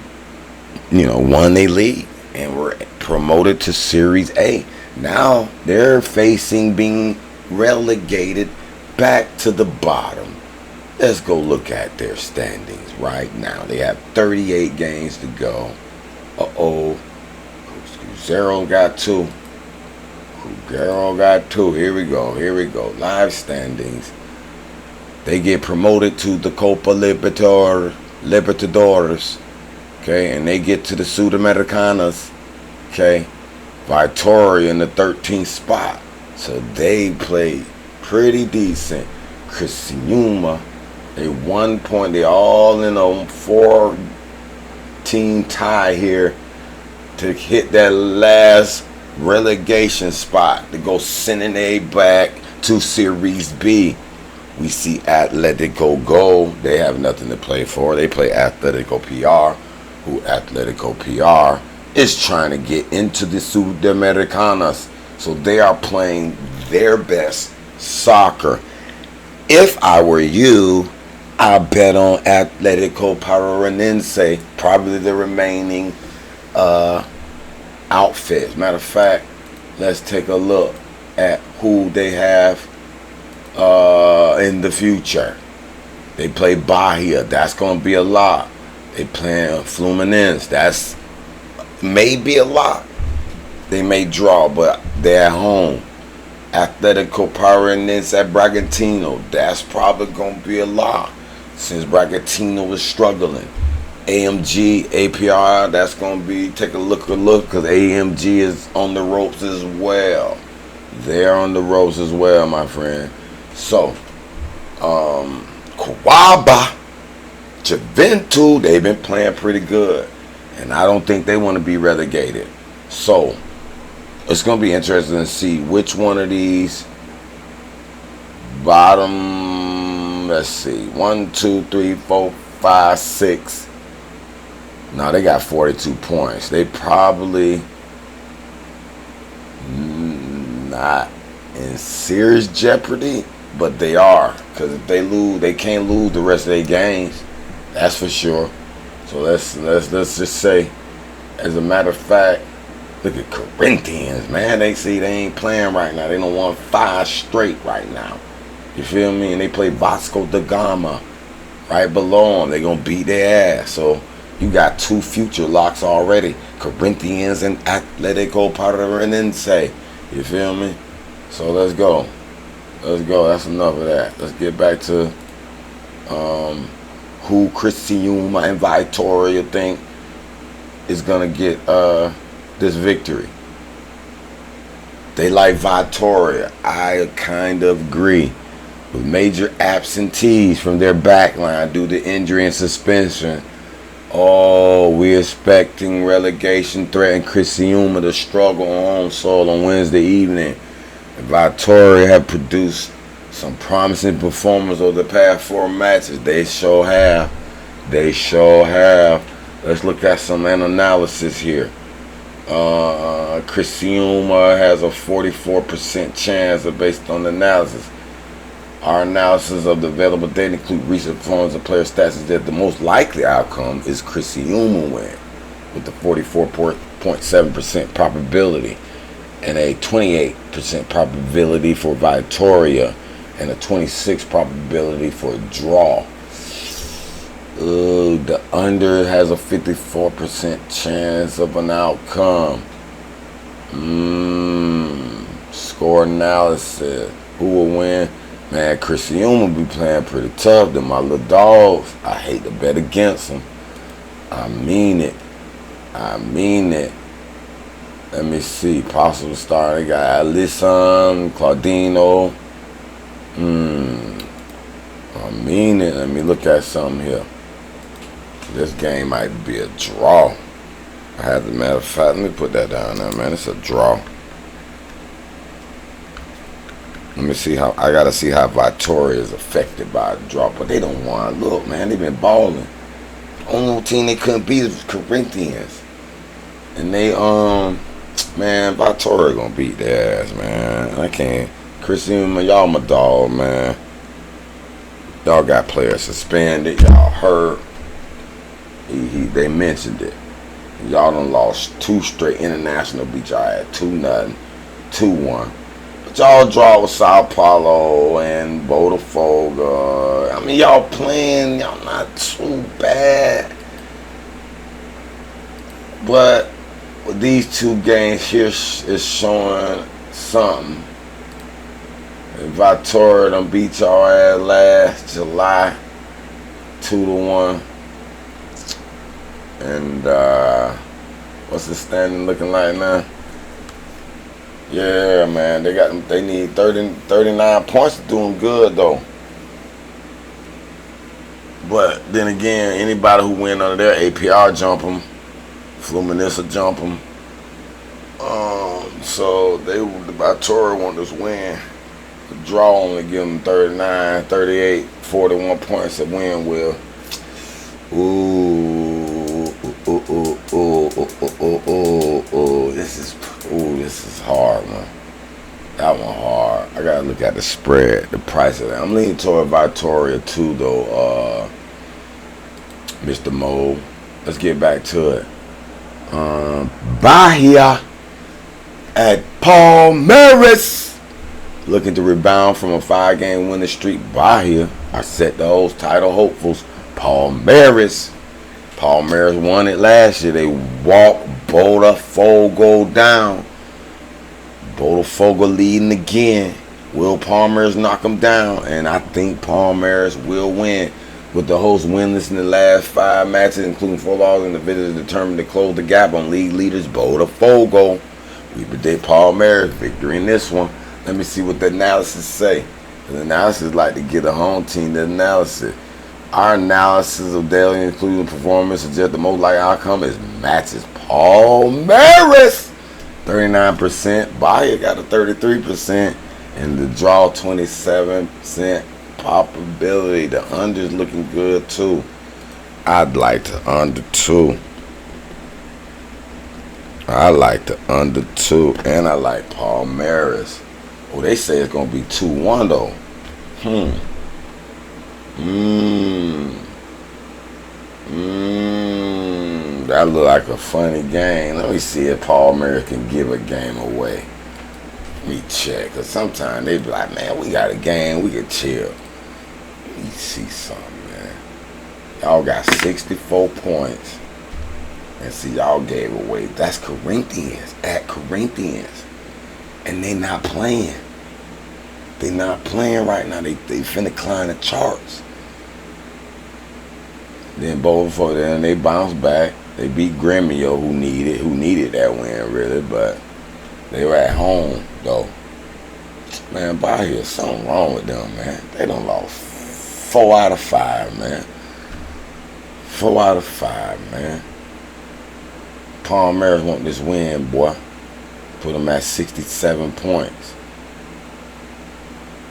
Speaker 1: won their league and were promoted to Series A. Now they're facing being relegated back to the bottom. Let's go look at their standings right now. They have 38 games to go. Cruzeiro got 2. Cruzeiro got 2. Here we go. Live standings. They get promoted to the Copa Libertadores. Okay, and they get to the Sudamericanas. Okay. Vitória in the 13th spot. So they played pretty decent. Criciúma, they 1 point. They all in a 4-team tie here to hit that last relegation spot to go sending a back to Series B. We see Atletico Go. They have nothing to play for. They play Atletico PR, who Atletico PR is trying to get into the Sudamericanas. So they are playing their best soccer. If I were you, I bet on Atletico Paranaense, probably the remaining outfits. Matter of fact, let's take a look at who they have in the future. They play Bahia. That's going to be a lot. They play Fluminense. That's may be a lot. They may draw, but they're at home. Atletico Paranaense at Bragantino. That's probably going to be a lot since Bragantino is struggling. AMG, APR, that's going to be, take a look because AMG is on the ropes as well. They're on the ropes as well, my friend. So, Kawaba, Juventus, they've been playing pretty good. And I don't think they want to be relegated. So, it's going to be interesting to see which one of these bottom, let's see, 1, 2, 3, 4, 5, 6. No, they got 42 points. They probably not in serious jeopardy, but they are. Because if they lose, they can't lose the rest of their games. That's for sure. So let's just say, as a matter of fact, look at Corinthians, man. They ain't playing right now. They don't want 5 straight right now. You feel me? And they play Vasco da Gama right below them. They gonna beat their ass. So you got 2 future locks already. Corinthians and Atletico Paranaense. You feel me? So let's go. That's enough of that. Let's get back to who Criciúma and Vitória think is gonna get this victory. They like Vitória. I kind of agree. With major absentees from their backline due to injury and suspension. Oh, we're expecting relegation threat and Criciúma to struggle on home soil on Wednesday evening. And Vitória have produced some promising performers over the past 4 matches. They sure have. They sure have. Let's look at some analysis here. Crisiuma has a 44% chance based on the analysis. Our analysis of the available data include recent performance of player stats is that the most likely outcome is Crisiuma win with the 44.7% probability and a 28% probability for Victoria and a 26% probability for a draw. The under has a 54% chance of an outcome. Score analysis. Who will win? Man, Crisiuma will be playing pretty tough. Them my little dogs. I hate to bet against them. I mean it. Let me see. Possible star. They got Alisson, Claudino. I mean it. Let me look at something here. This game might be a draw. As a matter of fact, let me put that down there, man. It's a draw. Let me see how. I gotta see how Victoria is affected by a draw, but they don't want. Look, man, they've been balling. The only team they couldn't beat was Corinthians, and they man, Victoria gonna beat their ass, man. I can't. Crisiuma, y'all my dog, man. Y'all got players suspended. Y'all hurt. They mentioned it. Y'all done lost 2 straight international beats. Y'all had 2-0, 2-1. But y'all draw with Sao Paulo and Botafogo. I mean, y'all playing. Y'all not too bad. But with these 2 games here is showing something. And Victoria done beat y'all ass last July 2-1. And what's the standing looking like now? Yeah, man, they need 39 points to do them good though. But then again, anybody who win under there, APR jump them, Fluminense jump them. So the Victoria want this win. The draw only give them 39, 38, 41 points. A win will. This is hard, man. That one hard. I gotta look at the spread, the price of that. I'm leaning toward Victoria too, though. Mr. Mo. Let's get back to it. Bahia at Palmeiras looking to rebound from a 5-game winning streak. Bahia are set those title hopefuls. Palmeiras won it last year. They walked Botafogo down. Botafogo leading again. Will Palmeiras knock them down? And I think Palmeiras will win. With the host winless in the last 5 matches, including 4 losses, and the visitors determined to close the gap on league leaders Botafogo. We predict Palmeiras victory in this one. Let me see what the analysis say. The analysis like to get a home team the analysis. Our analysis of daily including performance suggests the most likely outcome is matches Palmeiras 39%, Bahia got a 33%, and the draw 27% probability. The under's looking good too. I'd like the under 2. I like the under 2, and I like Palmeiras. Oh, they say it's gonna be 2-1 though. That look like a funny game. Let me see if Palmeiras can give a game away. Let me check, cause sometimes they be like, man, we got a game, we can chill. Let me see something, man. Y'all got 64 points. And see, y'all gave away. That's Corinthians at Corinthians. And they not playing. They not playing right now. They finna climb the charts. Then Botafogo, then they bounce back. They beat Gremio, who needed that win really, but they were at home though. Man, Bahia, something wrong with them, man. They done lost 4 out of 5, man. 4 out of 5, man. Palmeiras want this win, boy. Put them at 67 points.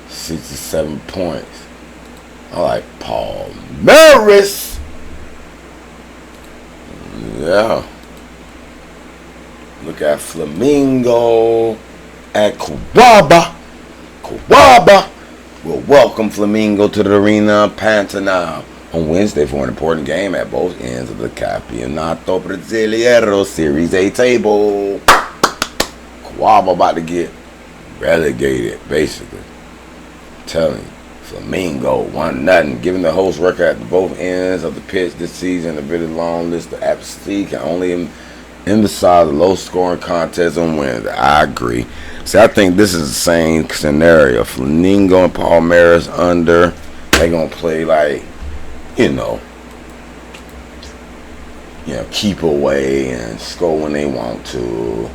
Speaker 1: 67 points. I like Palmeiras. Yeah. Look at Flamingo at Kawaba. We'll welcome Flamingo to the Arena Pantanal on Wednesday for an important game at both ends of the Campeonato Brasileiro Series A table. Kawaba about to get relegated, basically. I'm telling you. Flamingo 1-0, giving the host record at both ends of the pitch this season. A very long list of absentees can only emphasize a low-scoring contest on Wednesday. I agree. See, I think this is the same scenario. Flamingo and Palmeiras under. They're going to play like, keep away and score when they want to.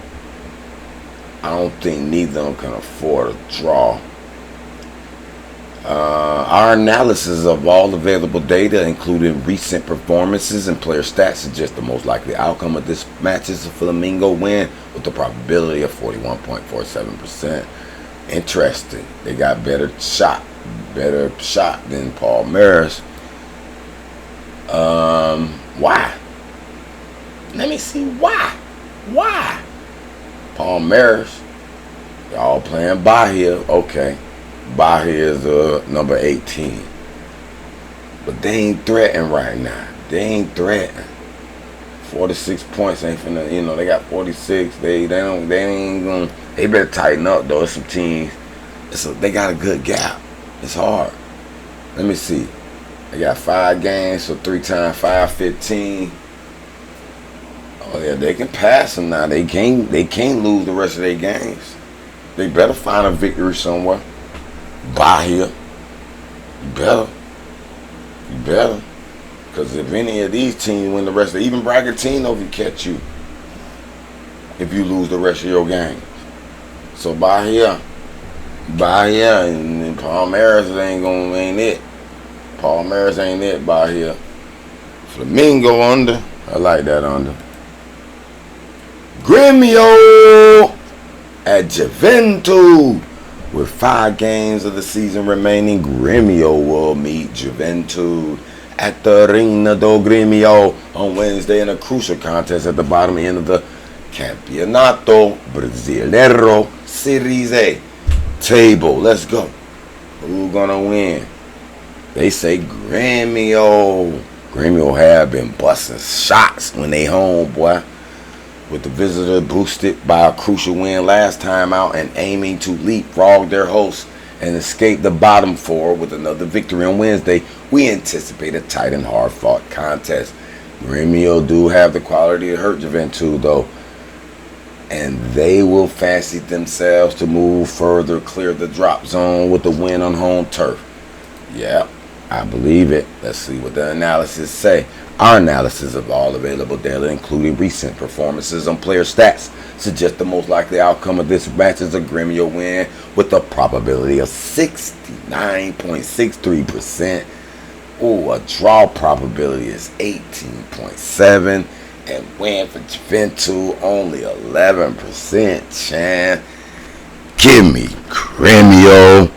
Speaker 1: I don't think neither of them can afford a draw. Our analysis of all available data, including recent performances and player stats, suggests the most likely outcome of this match is a Flamingo win with a probability of 41.47%. Interesting. They got better shot than Palmeiras. Why? Let me see why. Why? Palmeiras, y'all playing Bahia, okay. Bahia is number 18. But they ain't threatening right now. They ain't threatening. 46 points ain't finna, they got 46. They ain't gonna, they better tighten up though. Some teams, they got a good gap. It's hard. Let me see. They got 5 games, so 3 times 5, 15. Oh yeah, they can pass them now. They can't lose the rest of their games. They better find a victory somewhere. Bahia, you better. Because if any of these teams win the rest of, even Bragantino can catch you if you lose the rest of your games. So Bahia and Palmeiras ain't it. Palmeiras ain't it, Bahia. Flamingo under. I like that under. Grêmio at Juventude. With 5 games of the season remaining, Grêmio will meet Juventude at the Arena do Grêmio on Wednesday in a crucial contest at the bottom end of the Campeonato Brasileiro Series A table. Let's go. Who gonna win? They say Grêmio. Grêmio have been busting shots when they home, boy. With the visitor boosted by a crucial win last time out and aiming to leapfrog their hosts and escape the bottom 4 with another victory on Wednesday, we anticipate a tight and hard-fought contest. Grêmio do have the quality to hurt Juventude, though, and they will fancy themselves to move further, clear the drop zone with the win on home turf. Yeah, I believe it. Let's see what the analysis say. Our analysis of all available data, including recent performances on player stats, suggests the most likely outcome of this match is a Grêmio win with a probability of 69.63%. A draw probability is 18.7%. And win for Juventus only 11% chance. Give me Grêmio.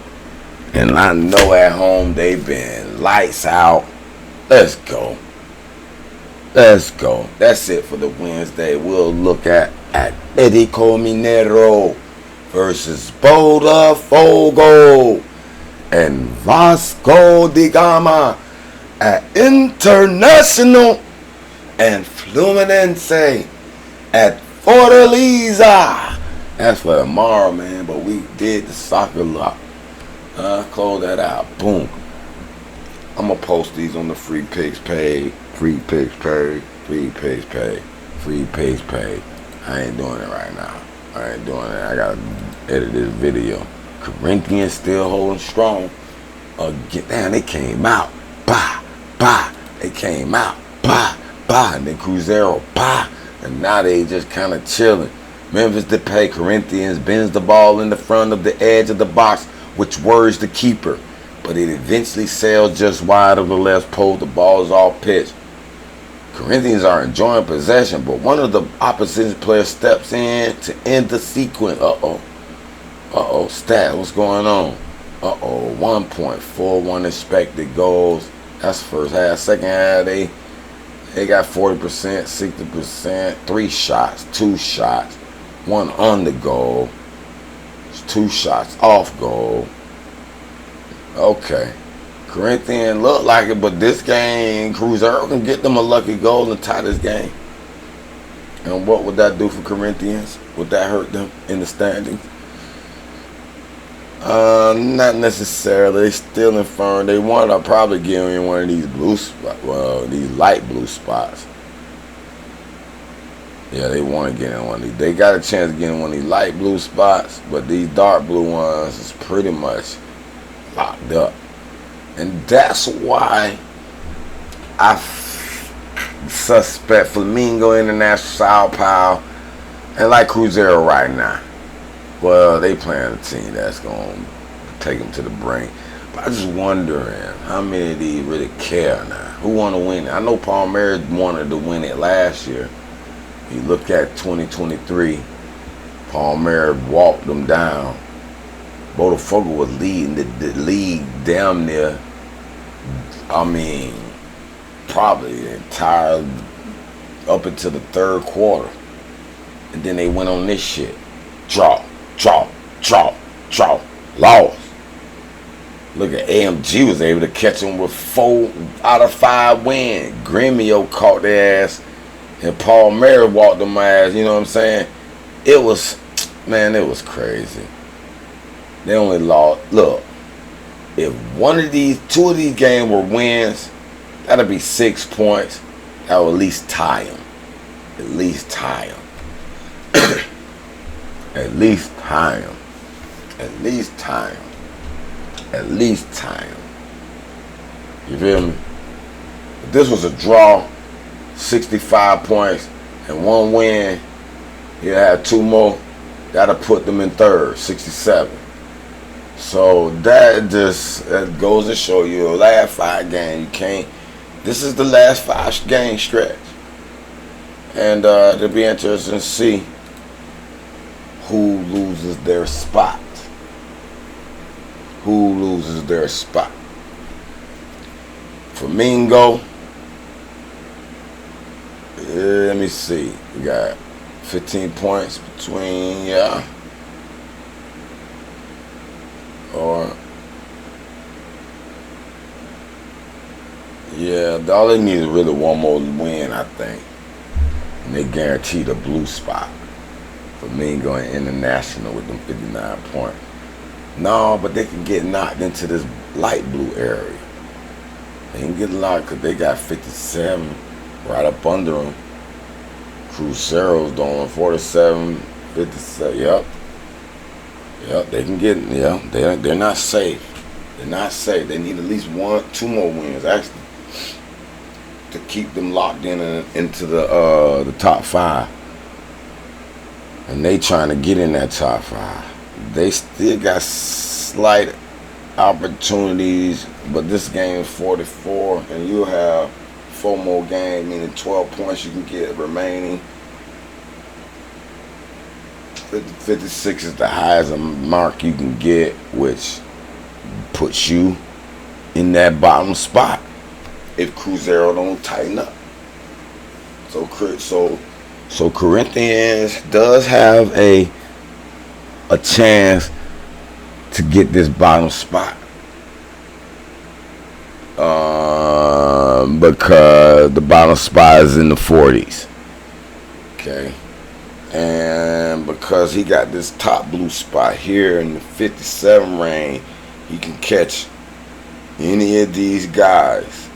Speaker 1: And I know at home they've been lights out. Let's go. That's it for the Wednesday. We'll look at Atlético Mineiro versus Botafogo and Vasco da Gama at Internacional and Fluminense at Fortaleza. That's for tomorrow, man. But we did the soccer lot. Close that out. Boom. I'm going to post these on the free picks page. Free picks page. I ain't doing it right now. I got to edit this video. Corinthians still holding strong. Damn, they came out. They came out. And then Cruzeiro. And now they just kind of chilling. Memphis Depay, Corinthians bends the ball in the front of the edge of the box, which worries the keeper. But it eventually sails just wide of the left post. The ball is off pitch. Corinthians are enjoying possession, but one of the opposition players steps in to end the sequence. Stat, what's going on? 1.41 expected goals. That's first half. Second half, they They got 40%, 60%, 3 shots, 2 shots, 1 on the goal, 2 shots off goal. Okay. Corinthians look like it, but this game, Cruzeiro can get them a lucky goal and tie this game. And what would that do for Corinthians? Would that hurt them in the standings? Not necessarily. They still in firm. They want to probably get in one of these blue spots. Well, these light blue spots. Yeah, they want to get in one of these. They got a chance to get in one of these light blue spots, but these dark blue ones is pretty much locked up. And that's why I suspect Flamengo, International, Sao Paulo, and like Cruzeiro right now. Well, they playing a team that's going to take them to the brink. But I'm just wondering how many of these really care now. Who want to win it? I know Palmeiras wanted to win it last year. You look at 2023, Palmeiras walked them down. Botafogo was leading the league damn near, probably the entire up into the third quarter. And then they went on this shit. Draw, lost. Look at AMG was able to catch them with 4 out of 5 wins. Grêmio caught their ass, and Palmeiras walked them ass. You know what I'm saying? It was crazy. They only lost. Look, if 2 of these games were wins, that'll be 6 points. That will at least tie them. At least tie them. At least tie them. At least tie them. At least tie them. You feel me? If this was a draw, 65 points, and 1 win, you had 2 more, that'll put them in third, 67. So that goes to show you the last 5 games, you can't. This is the last 5 game stretch. And it'll be interesting to see who loses their spot. Who loses their spot? Flamengo. Let me see. We got 15 points between, all they need is really 1 more win, I think. And they guarantee the blue spot. Flamengo and International with them 59 points. No, but they can get knocked into this light blue area. They can get knocked because they got 57 right up under them. Cruzeiro's doing 47, 57. Yep, they can get, they're not safe. They're not safe. They need at least 2 more wins, actually, to keep them locked into the top 5. And they trying to get in that top 5. They still got slight opportunities, but this game is 44, and you'll have 4 more games, meaning 12 points you can get remaining. 56 is the highest mark you can get, which puts you in that bottom spot if Cruzeiro don't tighten up. So Corinthians does have a chance to get this bottom spot, because the bottom spot is in the 40s. Okay, and because he got this top blue spot here in the 57 range, he can catch any of these guys.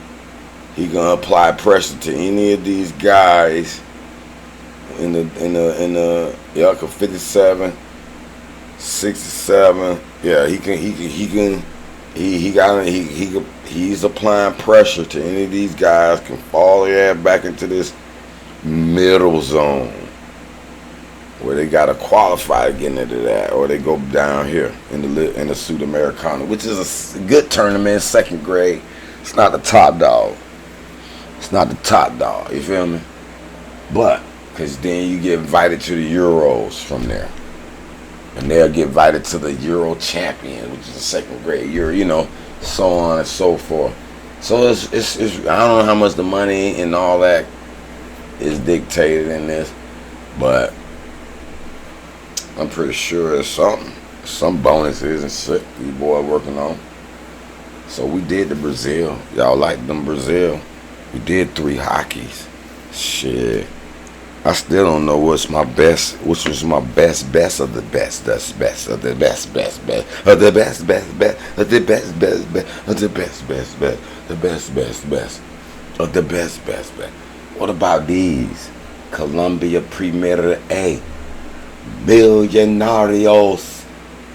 Speaker 1: He gonna apply pressure to any of these guys in the 57, 67. Yeah, he's applying pressure to any of these guys. Can fall their ass back into this middle zone where they gotta qualify to get into that, or they go down here in the Sudamericana, which is a good tournament, 2nd grade. It's not the top dog. It's not the top dog. You feel me? But because then you get invited to the Euros from there. And they'll get invited to the Euro champion, which is the 2nd grade Euro, so on and so forth. So it's I don't know how much the money and all that is dictated in this, but I'm pretty sure it's something. Some bonuses and shit these boys working on. So we did the Brazil. Y'all like them Brazil. We did 3 hockeys. Shit. I still don't know which was my best of the best. That's best of the best of the best of the best of the best of the best. What about these? Colombia Primera A. Millonarios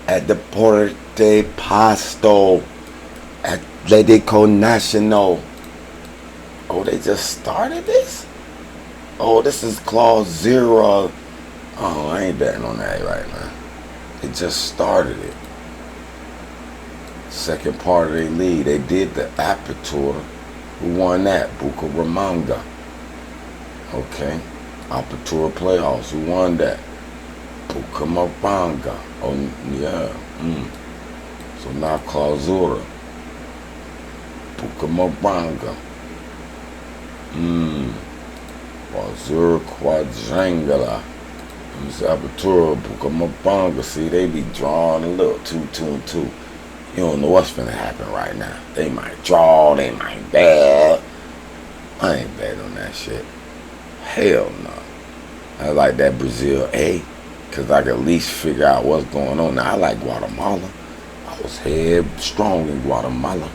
Speaker 1: at the Porte Pasto. Atletico Nacional. Oh, they just started this? Oh, this is clause 0. Oh, I ain't betting on that right now. They just started it. Second part of their league. They did the Apertura. Who won that? Bucaramanga. Okay. Apertura playoffs. Who won that? Bucaramanga. Oh, yeah. So now Clausura. Bucaramanga. Clausura Quadrangular. Apertura, Bucaramanga. See, they be drawing a little 2-2-2. You don't know what's finna happen right now. They might draw, they might bet. I ain't bet on that shit. Hell no. I like that Brazil A, because I can at least figure out what's going on. Now, I like Guatemala. I was head strong in Guatemala.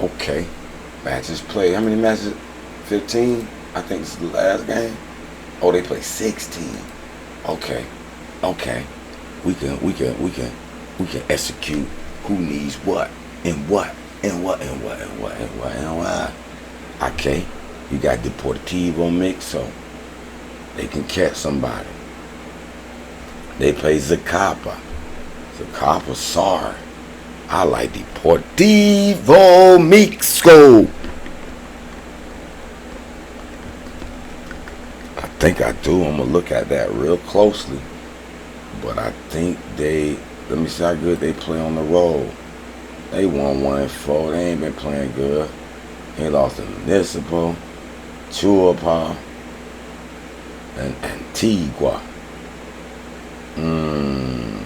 Speaker 1: Okay. Matches played. How many matches? 15? I think it's the last game. Oh, they play 16. Okay. We can execute who needs what and what. Okay. You got Deportivo mix, so they can catch somebody. They play Zacapa. Sorry. I like Deportivo Mixco. I think I do. I'm going to look at that real closely. But I think let me see how good they play on the road. They won 1-4. They ain't been playing good. They lost to Municipal, Chuapa, and Antigua.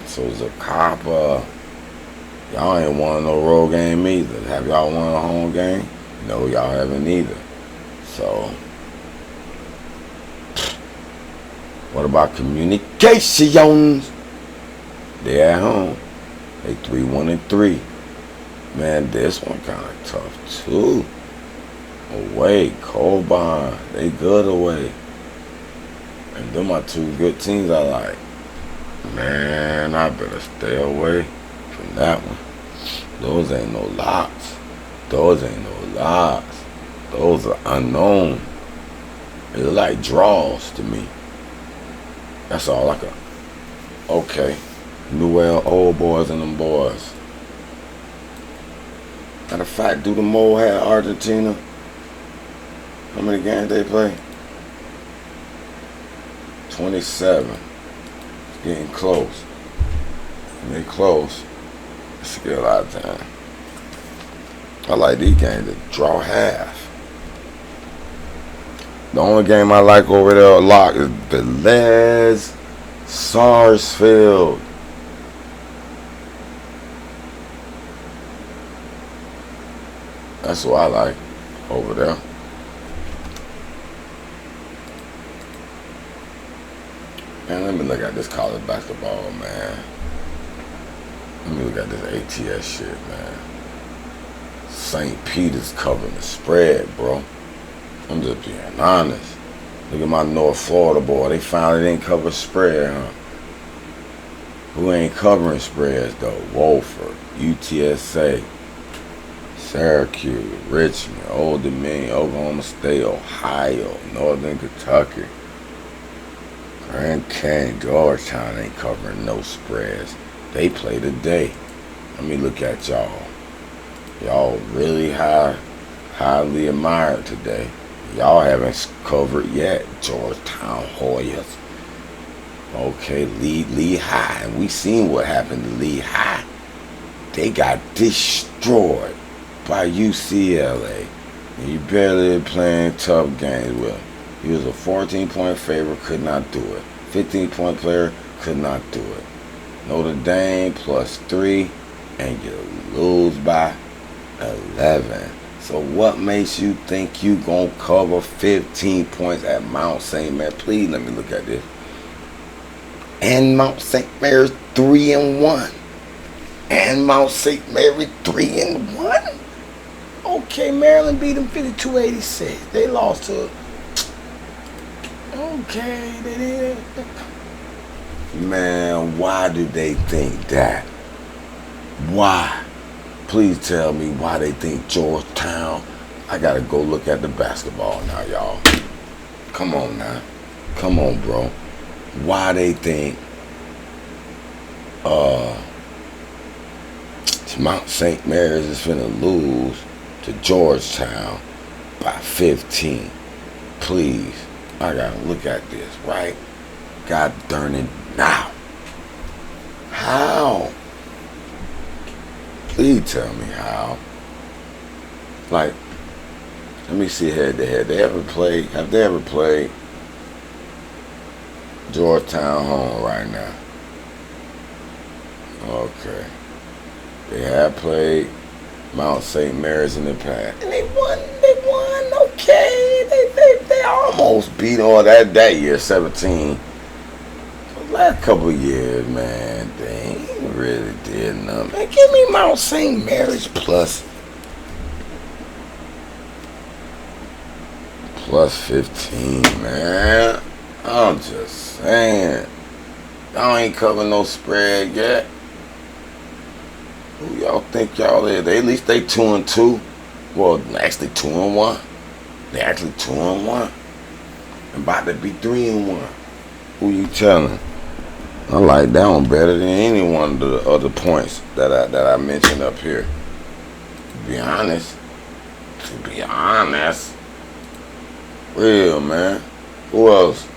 Speaker 1: So Zacapa. Y'all ain't won no road game either. Have y'all won a home game? No, y'all haven't either. So, what about Communications? They at home. They 3-1-3. Man, this one kind of tough too. Away, Coban. They good away. And them are 2 good teams I like. Man, I better stay away from that one. Those ain't no locks. Those are unknown. They look like draws to me. That's all I got. Okay. Newell old boys and them boys. Matter of fact, do the Mole have Argentina? How many games they play? 27. It's getting close. When they close, it's a good lot of time. I like these games to draw half. The only game I like over there a lot is Velez Sarsfield. That's what I like over there. Man, let me look at this college basketball, man. Let me look at this ATS shit, man. St. Peter's covering the spread, bro. I'm just being honest. Look at my North Florida boy. They finally didn't cover spread, huh? Who ain't covering spreads, though? Wofford, UTSA, Syracuse, Richmond, Old Dominion, Oklahoma State, Ohio, Northern Kentucky, Grand Canyon, Georgetown ain't covering no spreads. They play today. Let me look at y'all. Y'all really highly admired today. Y'all haven't covered yet. Georgetown Hoyas. Okay, Lehigh. And we seen what happened to Lehigh. They got destroyed by UCLA. And you barely playing tough games with him. He was a 14-point favorite, could not do it. 15-point player, could not do it. Notre Dame +3, and you lose by 11. So what makes you think you gonna cover 15 points at Mount St. Mary? Please let me look at this. And Mount St. Mary's 3-1. And Mount St. Mary 3-1. Okay, Maryland beat them 52-86. They lost to. Okay, they did. Man, why do they think that? Why? Please tell me why they think Georgetown. I gotta go look at the basketball now, y'all. Come on now. Come on, bro. Why they think Mount St. Mary's is finna lose to Georgetown by 15. Please. I gotta look at this, right? God darn it now. How? Please tell me how. Like, let me see head to head. Have they ever played Georgetown home right now? Okay. They have played Mount St. Mary's in the past. And they won, okay. They almost beat all that year, 17. The last couple of years, man, they ain't really did nothing. Man, give me Mount St. Mary's plus 15, man. I'm just saying. Y'all ain't covering no spread yet. Who y'all think y'all is? At least they 2-2. Well, actually 2-1. They actually 2-1. And about to be 3-1. Who you telling? I like that one better than any one of the other points that I mentioned up here. To be honest. Real, man. Who else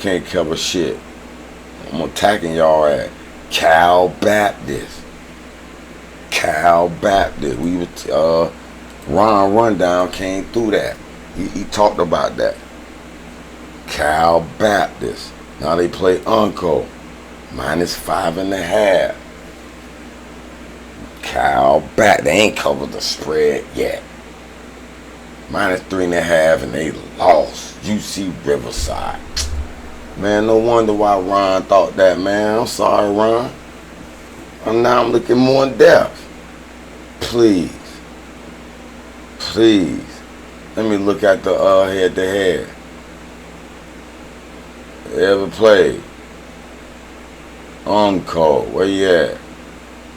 Speaker 1: can't cover shit? I'm attacking y'all at Cal Baptist. We were Ron Rundown came through that. He talked about that. Cal Baptist. Now they play Uncle. -5.5. Cal Baptist. They ain't covered the spread yet. -3.5, and they lost. UC Riverside. Man, no wonder why Ron thought that, man. I'm sorry, Ron. Now I'm looking more in depth. Please. Let me look at the head-to-head. They ever played? Uncle, where you at?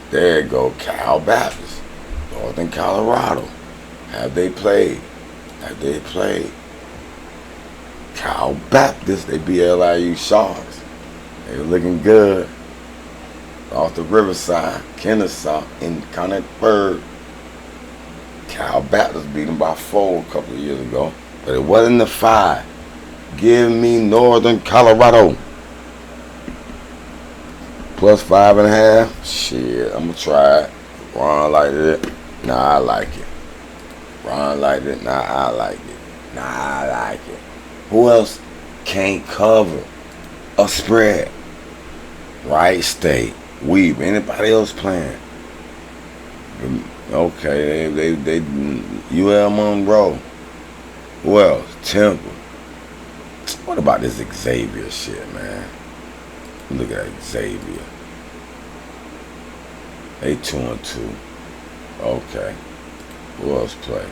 Speaker 1: There you go, Cal Baptist, Northern Colorado. Have they played? Cal Baptist, they BLIU Sharks. They were looking good. Off the Riverside, Kennesaw, in Connecticut. Cal Baptist beat them by 4 a couple of years ago. But it wasn't the 5. Give me Northern Colorado. +5.5. Shit, I'm going to try it. Ron liked it. Nah, I like it. Ron liked it. Nah, I like it. Nah, I like it. Who else can't cover a spread? Wright State. Weave. Anybody else playing? Okay, they UL Monroe. Who else? Temple. What about this Xavier shit, man? Look at Xavier. They 2-2. Okay. Who else play?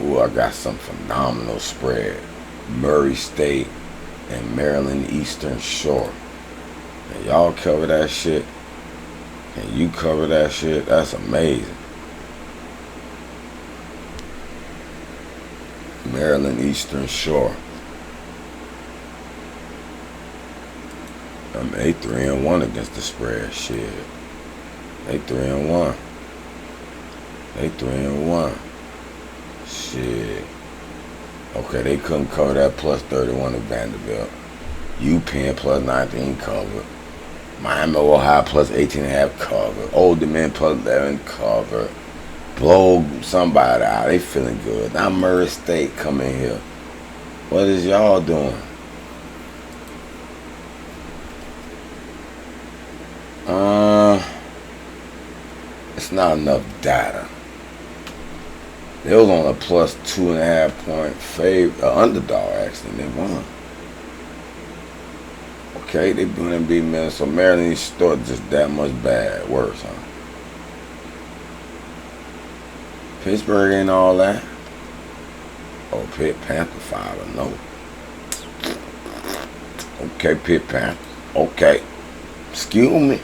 Speaker 1: Ooh, I got some phenomenal spread. Murray State and Maryland Eastern Shore. And y'all cover that shit. And you cover that shit. That's amazing. Maryland Eastern Shore. They 3-1 against the spread. Shit. They 3-1. Shit. Okay, they couldn't cover that +31 at Vanderbilt. UPenn +19 covered. Miami, Ohio +18.5 covered. Old Dominion +11 covered. blow somebody out. They feeling good. Now Murray State come in here. What is y'all doing? It's not enough data. They was on a plus 2.5 point favor, underdog actually, and they won. Okay, they doing them beat Maryland, so Maryland start just that much bad, worse, huh? Pittsburgh ain't all that. Oh, Pitt Panther 5-0. Okay, Pitt Panther. Okay. Excuse me.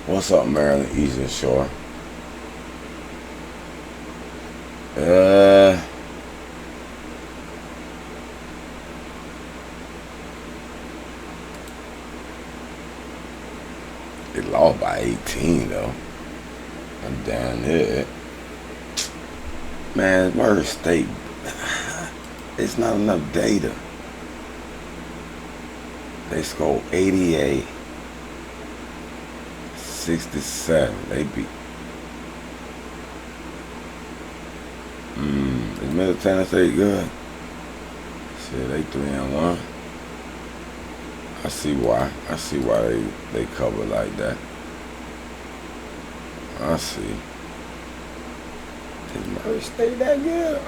Speaker 1: What's up, Maryland Eastern Shore? They lost by 18 though. I'm down there. Man, Murray State. It's not enough data. They scored 88. 67. They beat. Is Middle Tennessee good? Shit, they 3-1. I see why. They cover like that. I see. Is Murray State that good?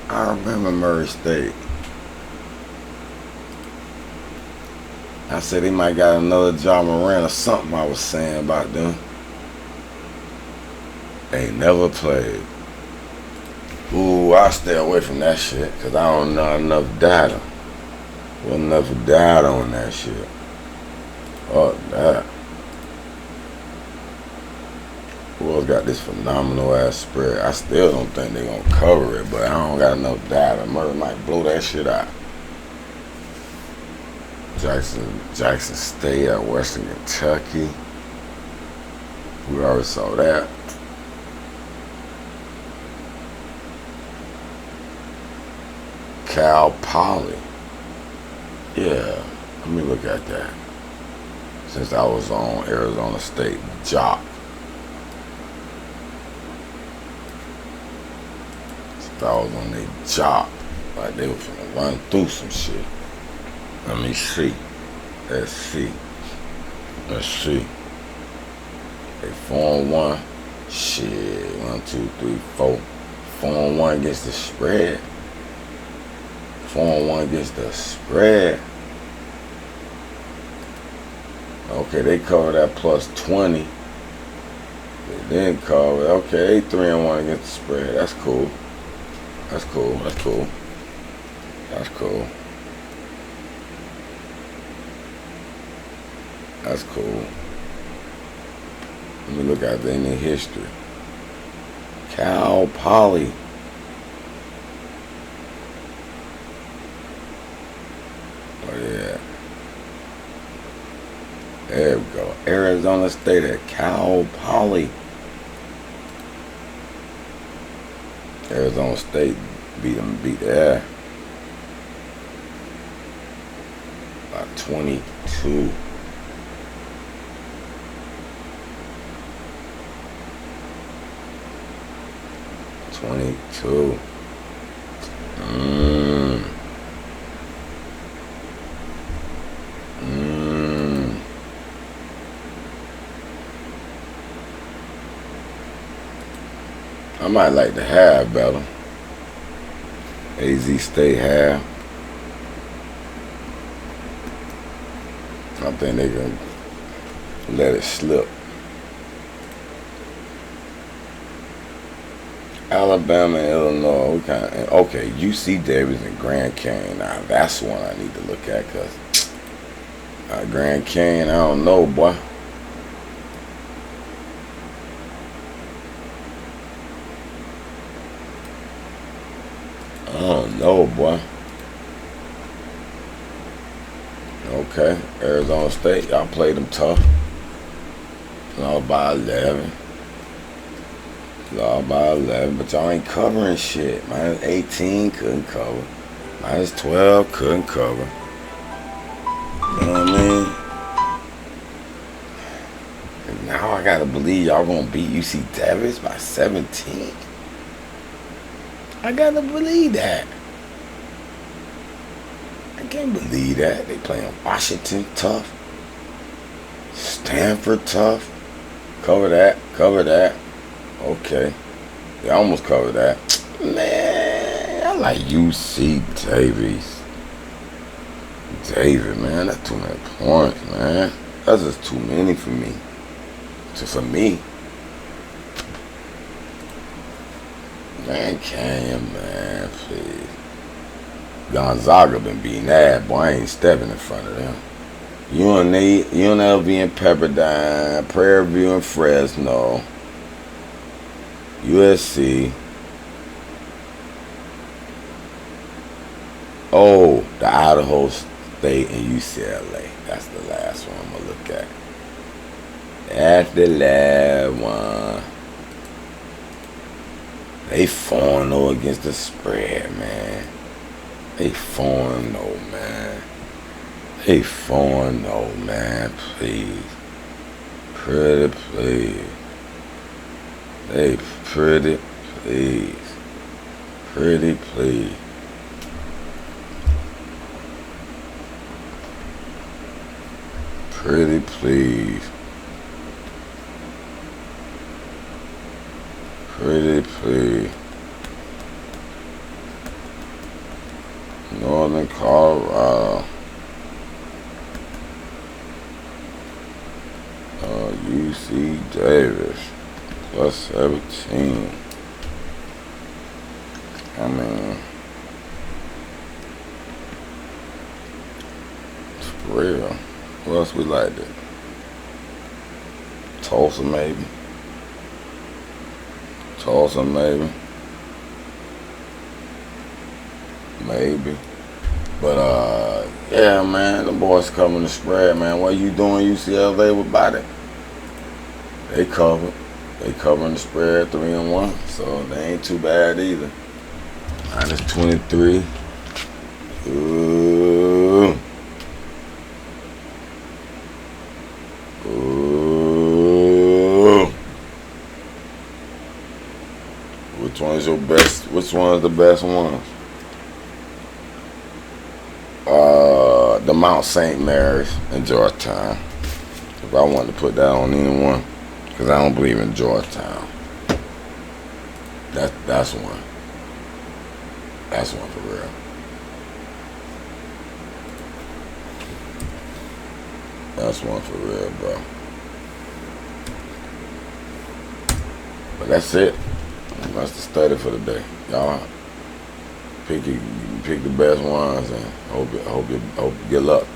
Speaker 1: I remember Murray State. I said they might got another John Moran or something I was saying about them. They never played. Ooh, I stay away from that shit because I don't know enough data. Wasn't enough data on that shit. Oh, that. Who else got this phenomenal ass spread? I still don't think they gonna cover it, but I don't got enough data. Murray might blow that shit out. Jackson State at Western Kentucky. We already saw that. Cal Poly. Yeah, let me look at that. Since I was on Arizona State Jock. Since I was on their job. Like they were finna run through some shit. Let me see. Let's see. They 4-1. Shit. 1, 2, 3, 4. 4-1 against the spread. 4-1 against the spread. Okay, they covered that plus 20. They didn't cover. Okay, 3-1 against the spread. That's cool. That's cool. Let me look at the in the history. Cal Poly. Oh yeah. There we go. Arizona State at Cal Poly. Arizona State beat there by 22. I might like to have better. AZ State have. I think they can let it slip. Alabama and Illinois, okay, UC Davis and Grand Canyon. Now that's one I need to look at because Grand Canyon, I don't know, boy. I don't know, boy. Okay, Arizona State, y'all played them tough. Lost by 11. Lost by 11, but y'all ain't covering shit. Minus 18 couldn't cover. Minus 12 couldn't cover. You know what I mean? And now I gotta believe y'all gonna beat UC Davis by 17. I gotta believe that. I can't believe that. They playing Washington tough. Stanford tough. Cover that. Cover that. Okay. They almost covered that. Man, I like UC Davis. David, man, that's too many points, man. That's just too many for me. For me. Man, Cam, man, please. Gonzaga been beating that, boy. I ain't stepping in front of them. UNLV and Pepperdine, Prairie View and Fresno, USC. Oh, the Idaho State and UCLA. That's the last one I'm gonna look at. That's the last one. They 4-0 against the spread, man. They 4-0, man. They 4-0, man. Please. Pretty please. They pretty please. Pretty please. Pretty please. Pretty please. Northern Colorado. UC Davis. Plus 17. I mean, it's for real. Who else we like that? Tulsa maybe. Tulsa maybe. Maybe. But yeah, man, the boys covering the spread, man. What you doing, UCLA with body? They covered. They covering the spread 3-1, so they ain't too bad either. Minus 23. Ooh. Ooh. Which one is your best? Which one is the best ones? The Mount St. Mary's in Georgetown. If I wanted to put that on anyone, because I don't believe in Georgetown. That's one. That's one for real. That's one for real, bro. But that's it. That's the study for the day. Y'all pick the best ones and hope you get luck.